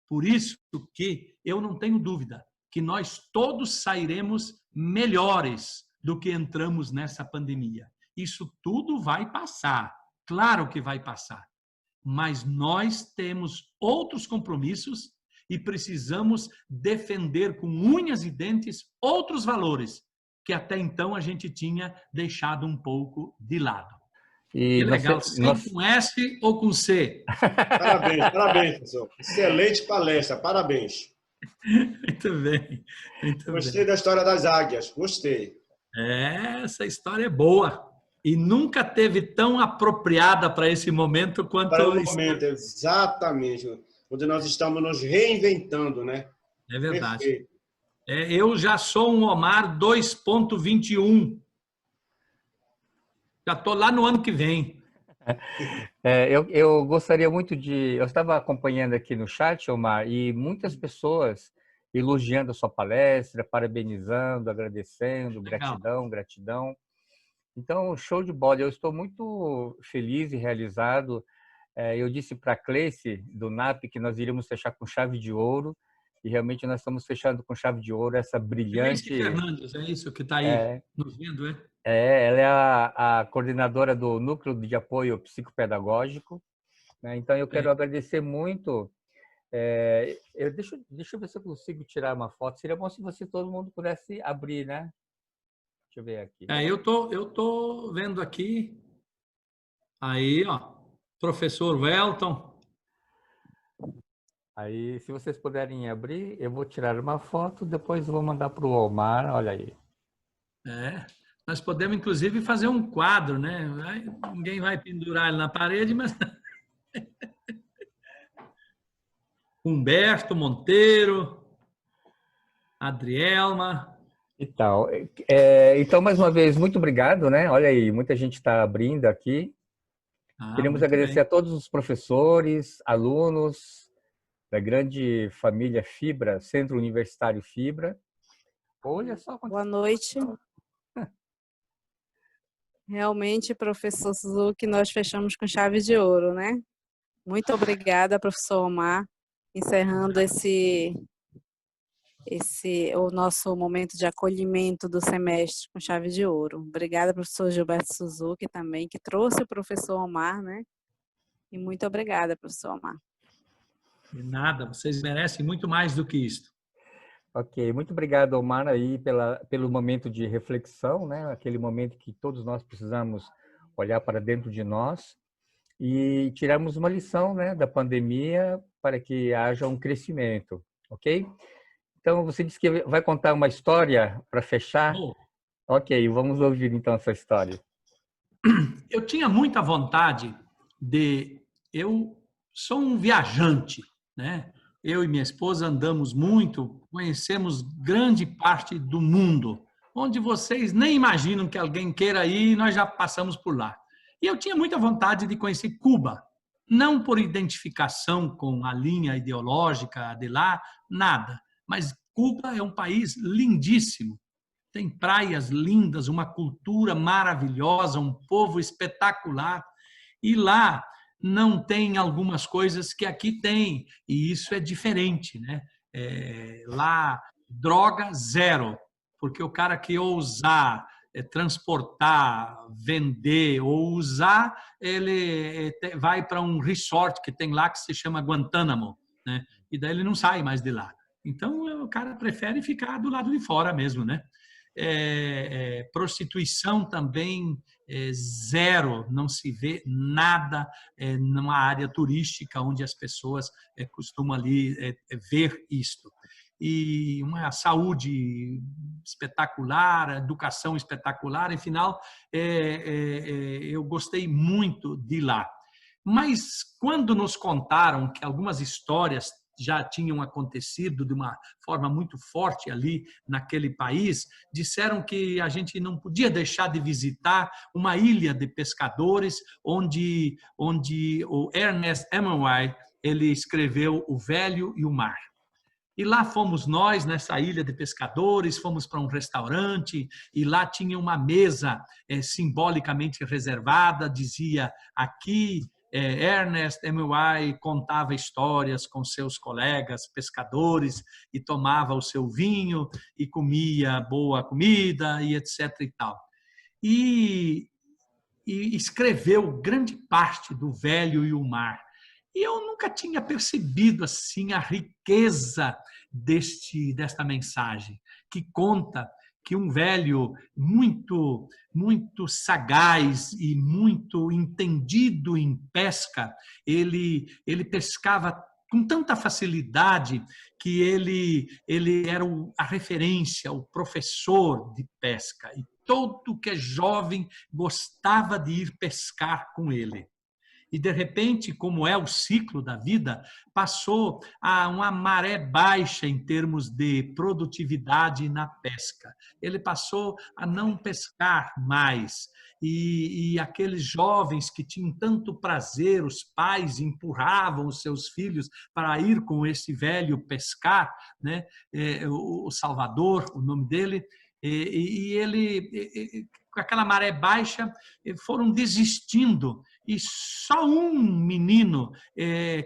Por isso que eu não tenho dúvida que nós todos sairemos melhores do que entramos nessa pandemia. Isso tudo vai passar. Claro que vai passar, mas nós temos outros compromissos e precisamos defender com unhas e dentes outros valores que até então a gente tinha deixado um pouco de lado. E que legal, com S ou com C? Parabéns, parabéns, professor. Excelente palestra, parabéns. Muito bem, muito Gostei bem. da história das águias, gostei. Essa história é boa. E nunca teve tão apropriada para esse momento quanto... Para o momento, exatamente. Onde nós estamos nos reinventando, né? É verdade. Perfeito. Eu já sou um Omar 2.21. Já estou lá no ano que vem. Eu gostaria muito de... Eu estava acompanhando aqui no chat, Omar, e muitas pessoas elogiando a sua palestra, parabenizando, agradecendo, gratidão, gratidão. Então, show de bola. Eu estou muito feliz e realizado. Eu disse para a Cleice, do NAP, que nós iríamos fechar com chave de ouro, e realmente nós estamos fechando com chave de ouro essa brilhante... Cleice Fernandes, é isso que está aí nos vendo, é? Ela é a coordenadora do Núcleo de Apoio Psicopedagógico, né? Então, eu quero agradecer muito. Deixa eu ver se eu consigo tirar uma foto. Seria bom se todo mundo pudesse abrir, né? Deixa eu ver aqui. Eu tô vendo aqui. Aí, ó, professor Welton. Aí, se vocês puderem abrir, eu vou tirar uma foto, depois vou mandar para o Omar. Olha aí. Nós podemos, inclusive, fazer um quadro, né? Ninguém vai pendurar ele na parede, mas... Humberto Monteiro, Adrielma... E tal. Então, mais uma vez, muito obrigado, né? Olha aí, muita gente está abrindo aqui. Queremos agradecer a todos os professores, alunos da grande família Fibra, Centro Universitário Fibra. Olha só. Boa noite. Realmente, professor Suzuki, nós fechamos com chave de ouro, né? Muito obrigada, professor Omar, encerrando o nosso momento de acolhimento do semestre com chave de ouro. Obrigada, professor Gilberto Suzuki, também, que trouxe o professor Omar, né? E muito obrigada, professor Omar. De nada, vocês merecem muito mais do que isso. Ok, muito obrigado, Omar, aí pelo momento de reflexão, né? Aquele momento que todos nós precisamos olhar para dentro de nós e tirarmos uma lição, né, da pandemia para que haja um crescimento, ok? Então, você disse que vai contar uma história para fechar? Ok, vamos ouvir então essa história. Eu tinha muita vontade Eu sou um viajante, né? Eu e minha esposa andamos muito, conhecemos grande parte do mundo, onde vocês nem imaginam que alguém queira ir e nós já passamos por lá. E eu tinha muita vontade de conhecer Cuba, não por identificação com a linha ideológica de lá, nada. Mas Cuba é um país lindíssimo, tem praias lindas, uma cultura maravilhosa, um povo espetacular. E lá não tem algumas coisas que aqui tem, e isso é diferente, né? Lá, droga zero, porque o cara que ousar transportar, vender ou usar, ele vai para um resort que tem lá que se chama Guantánamo, né? E daí ele não sai mais de lá. Então, o cara prefere ficar do lado de fora mesmo, né? Prostituição também zero, não se vê nada numa área turística onde as pessoas costumam ali ver isto. E uma saúde espetacular, educação espetacular, em final, eu gostei muito de lá. Mas quando nos contaram que algumas histórias já tinham acontecido de uma forma muito forte ali naquele país, disseram que a gente não podia deixar de visitar uma ilha de pescadores onde o Ernest Hemingway ele escreveu O Velho e o Mar. E lá fomos nós, nessa ilha de pescadores, fomos para um restaurante e lá tinha uma mesa simbolicamente reservada, dizia aqui Ernest Hemingway contava histórias com seus colegas pescadores e tomava o seu vinho e comia boa comida e etc. e tal. E escreveu grande parte do Velho e o Mar. E eu nunca tinha percebido assim a riqueza desta mensagem, que conta que um velho muito sagaz e muito entendido em pesca, ele pescava com tanta facilidade que ele era a referência, o professor de pesca. E todo que é jovem gostava de ir pescar com ele. E, de repente, como é o ciclo da vida, passou a uma maré baixa em termos de produtividade na pesca. Ele passou a não pescar mais. E aqueles jovens que tinham tanto prazer, os pais empurravam os seus filhos para ir com esse velho pescar, né? O Salvador, o nome dele, e ele, com aquela maré baixa, foram desistindo. E só um menino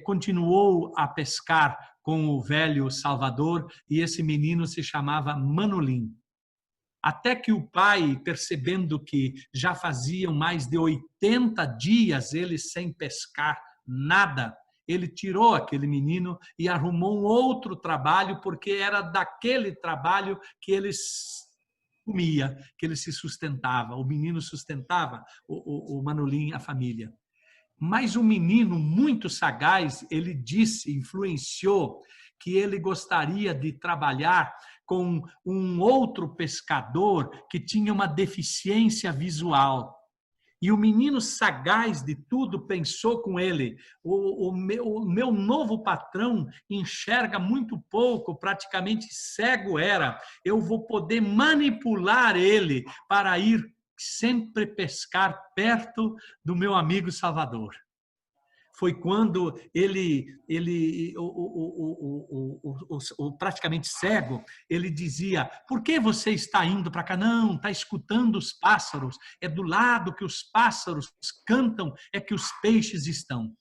continuou a pescar com o velho Salvador, e esse menino se chamava Manolim. Até que o pai, percebendo que já faziam mais de 80 dias eles sem pescar nada, ele tirou aquele menino e arrumou um outro trabalho, porque era daquele trabalho que eles comia, que ele se sustentava. O menino sustentava o Manolim, a família. Mas o menino, muito sagaz, ele disse, influenciou, que ele gostaria de trabalhar com um outro pescador que tinha uma deficiência visual. E o menino sagaz de tudo pensou com ele, o meu novo patrão enxerga muito pouco, praticamente cego era, eu vou poder manipular ele para ir sempre pescar perto do meu amigo Salvador. Foi quando o praticamente cego, ele dizia, por que você está indo para cá? Não, está escutando os pássaros, é do lado que os pássaros cantam, é que os peixes estão.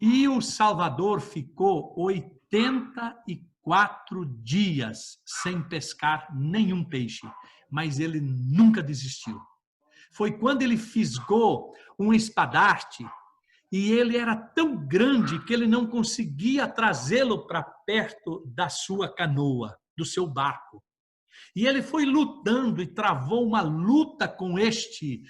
E o Salvador ficou 84 dias sem pescar nenhum peixe, mas ele nunca desistiu. Foi quando ele fisgou um espadarte, e ele era tão grande que ele não conseguia trazê-lo para perto da sua canoa, do seu barco. E ele foi lutando e travou uma luta com este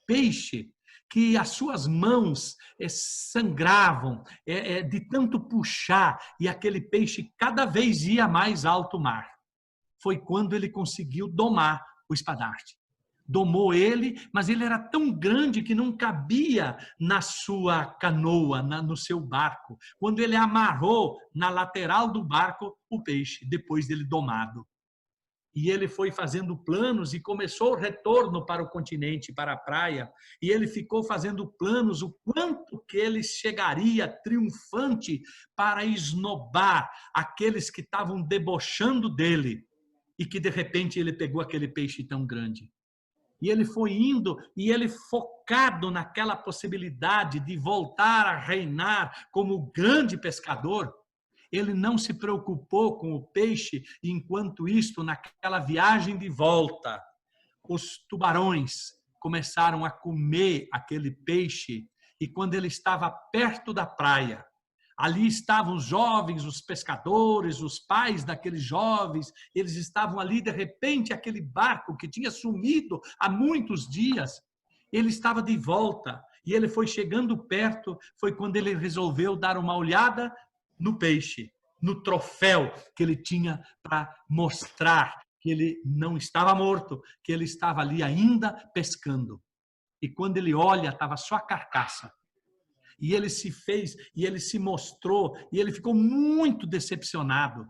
peixe, que as suas mãos sangravam de tanto puxar, e aquele peixe cada vez ia mais alto mar. Foi quando ele conseguiu domar o espadarte. Domou ele, mas ele era tão grande que não cabia na sua canoa, no seu barco. Quando ele amarrou na lateral do barco o peixe, depois dele domado. E ele foi fazendo planos e começou o retorno para o continente, para a praia. E ele ficou fazendo planos o quanto que ele chegaria triunfante para esnobar aqueles que estavam debochando dele. E que de repente ele pegou aquele peixe tão grande. E ele foi indo, e ele focado naquela possibilidade de voltar a reinar como grande pescador, ele não se preocupou com o peixe, e enquanto isto, naquela viagem de volta, os tubarões começaram a comer aquele peixe, e quando ele estava perto da praia, ali estavam os jovens, os pescadores, os pais daqueles jovens, eles estavam ali, de repente, aquele barco que tinha sumido há muitos dias, ele estava de volta, e ele foi chegando perto, foi quando ele resolveu dar uma olhada no peixe, no troféu que ele tinha para mostrar que ele não estava morto, que ele estava ali ainda pescando. E quando ele olha, estava só a carcaça. e ele se fez, e ele se mostrou, e ele ficou muito decepcionado.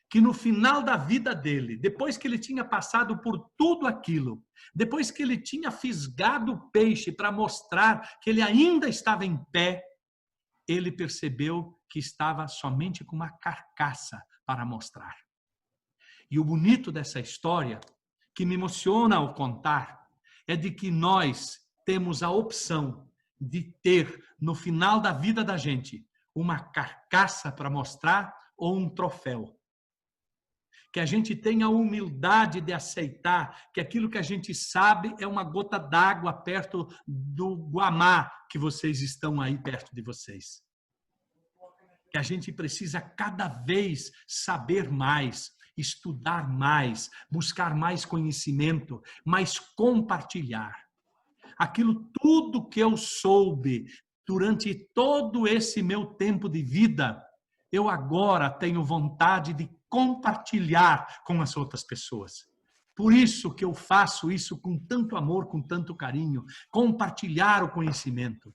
Que no final da vida dele, depois que ele tinha passado por tudo aquilo, depois que ele tinha fisgado o peixe para mostrar que ele ainda estava em pé, ele percebeu que estava somente com uma carcaça para mostrar. E o bonito dessa história, que me emociona ao contar, é de que nós temos a opção de ter, no final da vida da gente, uma carcaça para mostrar ou um troféu. Que a gente tenha a humildade de aceitar que aquilo que a gente sabe é uma gota d'água perto do Guamá, que vocês estão aí perto de vocês. Que a gente precisa cada vez saber mais, estudar mais, buscar mais conhecimento, mas compartilhar. Aquilo tudo que eu soube durante todo esse meu tempo de vida, eu agora tenho vontade de compartilhar com as outras pessoas. Por isso que eu faço isso com tanto amor, com tanto carinho, compartilhar o conhecimento,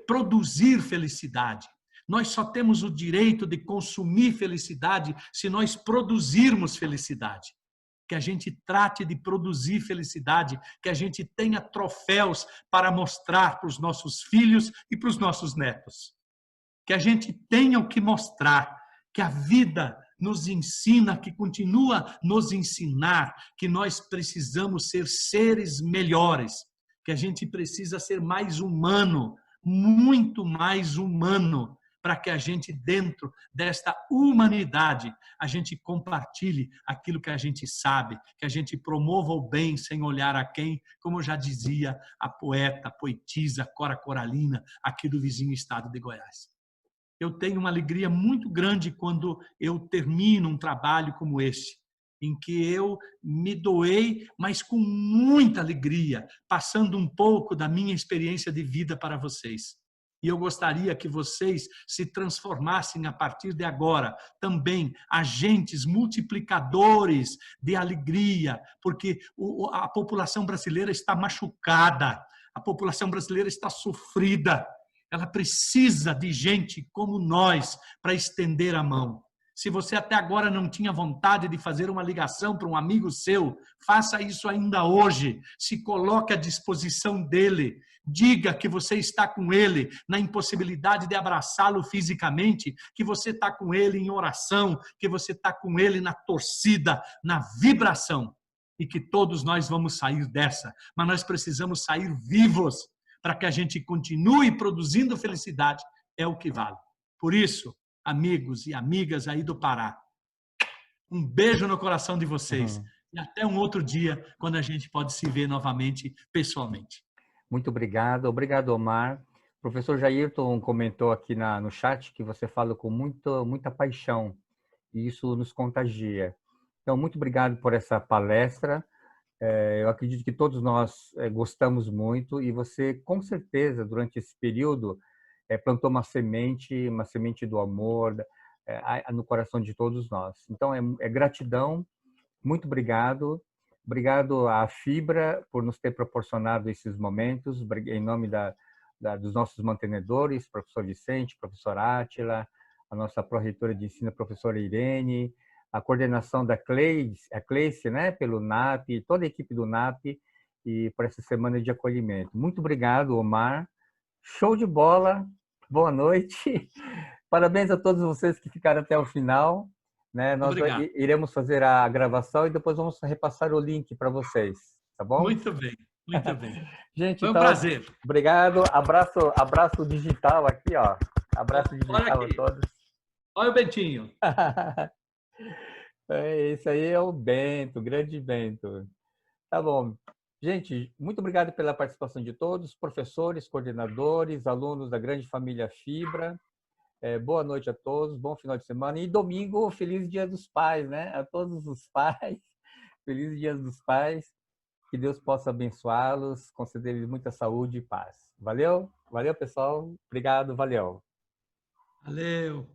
produzir felicidade. Nós só temos o direito de consumir felicidade se nós produzirmos felicidade. Que a gente trate de produzir felicidade, que a gente tenha troféus para mostrar para os nossos filhos e para os nossos netos. Que a gente tenha o que mostrar, que a vida nos ensina, que continua nos ensinar, que nós precisamos ser seres melhores, que a gente precisa ser mais humano, muito mais humano, para que a gente, dentro desta humanidade, a gente compartilhe aquilo que a gente sabe, que a gente promova o bem sem olhar a quem, como já dizia a poeta, a poetisa Cora Coralina, aqui do vizinho estado de Goiás. Eu tenho uma alegria muito grande quando eu termino um trabalho como este, em que eu me doei, mas com muita alegria, passando um pouco da minha experiência de vida para vocês. E eu gostaria que vocês se transformassem a partir de agora também agentes multiplicadores de alegria, porque a população brasileira está machucada, a população brasileira está sofrida. Ela precisa de gente como nós para estender a mão. Se você até agora não tinha vontade de fazer uma ligação para um amigo seu, faça isso ainda hoje. Se coloque à disposição dele. Diga que você está com ele na impossibilidade de abraçá-lo fisicamente, que você está com ele em oração, que você está com ele na torcida, na vibração. E que todos nós vamos sair dessa. Mas nós precisamos sair vivos para que a gente continue produzindo felicidade. É o que vale. Por isso, amigos e amigas aí do Pará, um beijo no coração de vocês. E até um outro dia, quando a gente pode se ver novamente, pessoalmente. Muito obrigado. Obrigado, Omar. O professor Jairton comentou aqui no chat que você fala com muita paixão. E isso nos contagia. Então, muito obrigado por essa palestra. Eu acredito que todos nós gostamos muito. E você, com certeza, durante esse período, plantou uma semente do amor no coração de todos nós. Então, é gratidão. Muito obrigado. Obrigado à Fibra por nos ter proporcionado esses momentos, em nome dos nossos mantenedores, professor Vicente, professor Átila, a nossa pró-reitora de ensino, professora Irene, a coordenação da Cleice, né, pelo NAP, toda a equipe do NAP, e por essa semana de acolhimento. Muito obrigado, Omar. Show de bola. Boa noite. Parabéns a todos vocês que ficaram até o final. Né? Nós iremos fazer a gravação e depois vamos repassar o link para vocês, tá bom? Muito bem, muito bem. Gente, foi um então, prazer. Obrigado. Abraço digital aqui, ó. Abraço digital a todos. Olha o Bentinho. Esse aí é o Bento, o grande Bento. Tá bom. Gente, muito obrigado pela participação de todos, professores, coordenadores, alunos da grande família Fibra. Boa noite a todos, bom final de semana. E domingo, feliz Dia dos Pais, né? A todos os pais, feliz Dia dos Pais. Que Deus possa abençoá-los, conceder-lhes muita saúde e paz. Valeu? Valeu, pessoal. Obrigado, valeu. Valeu.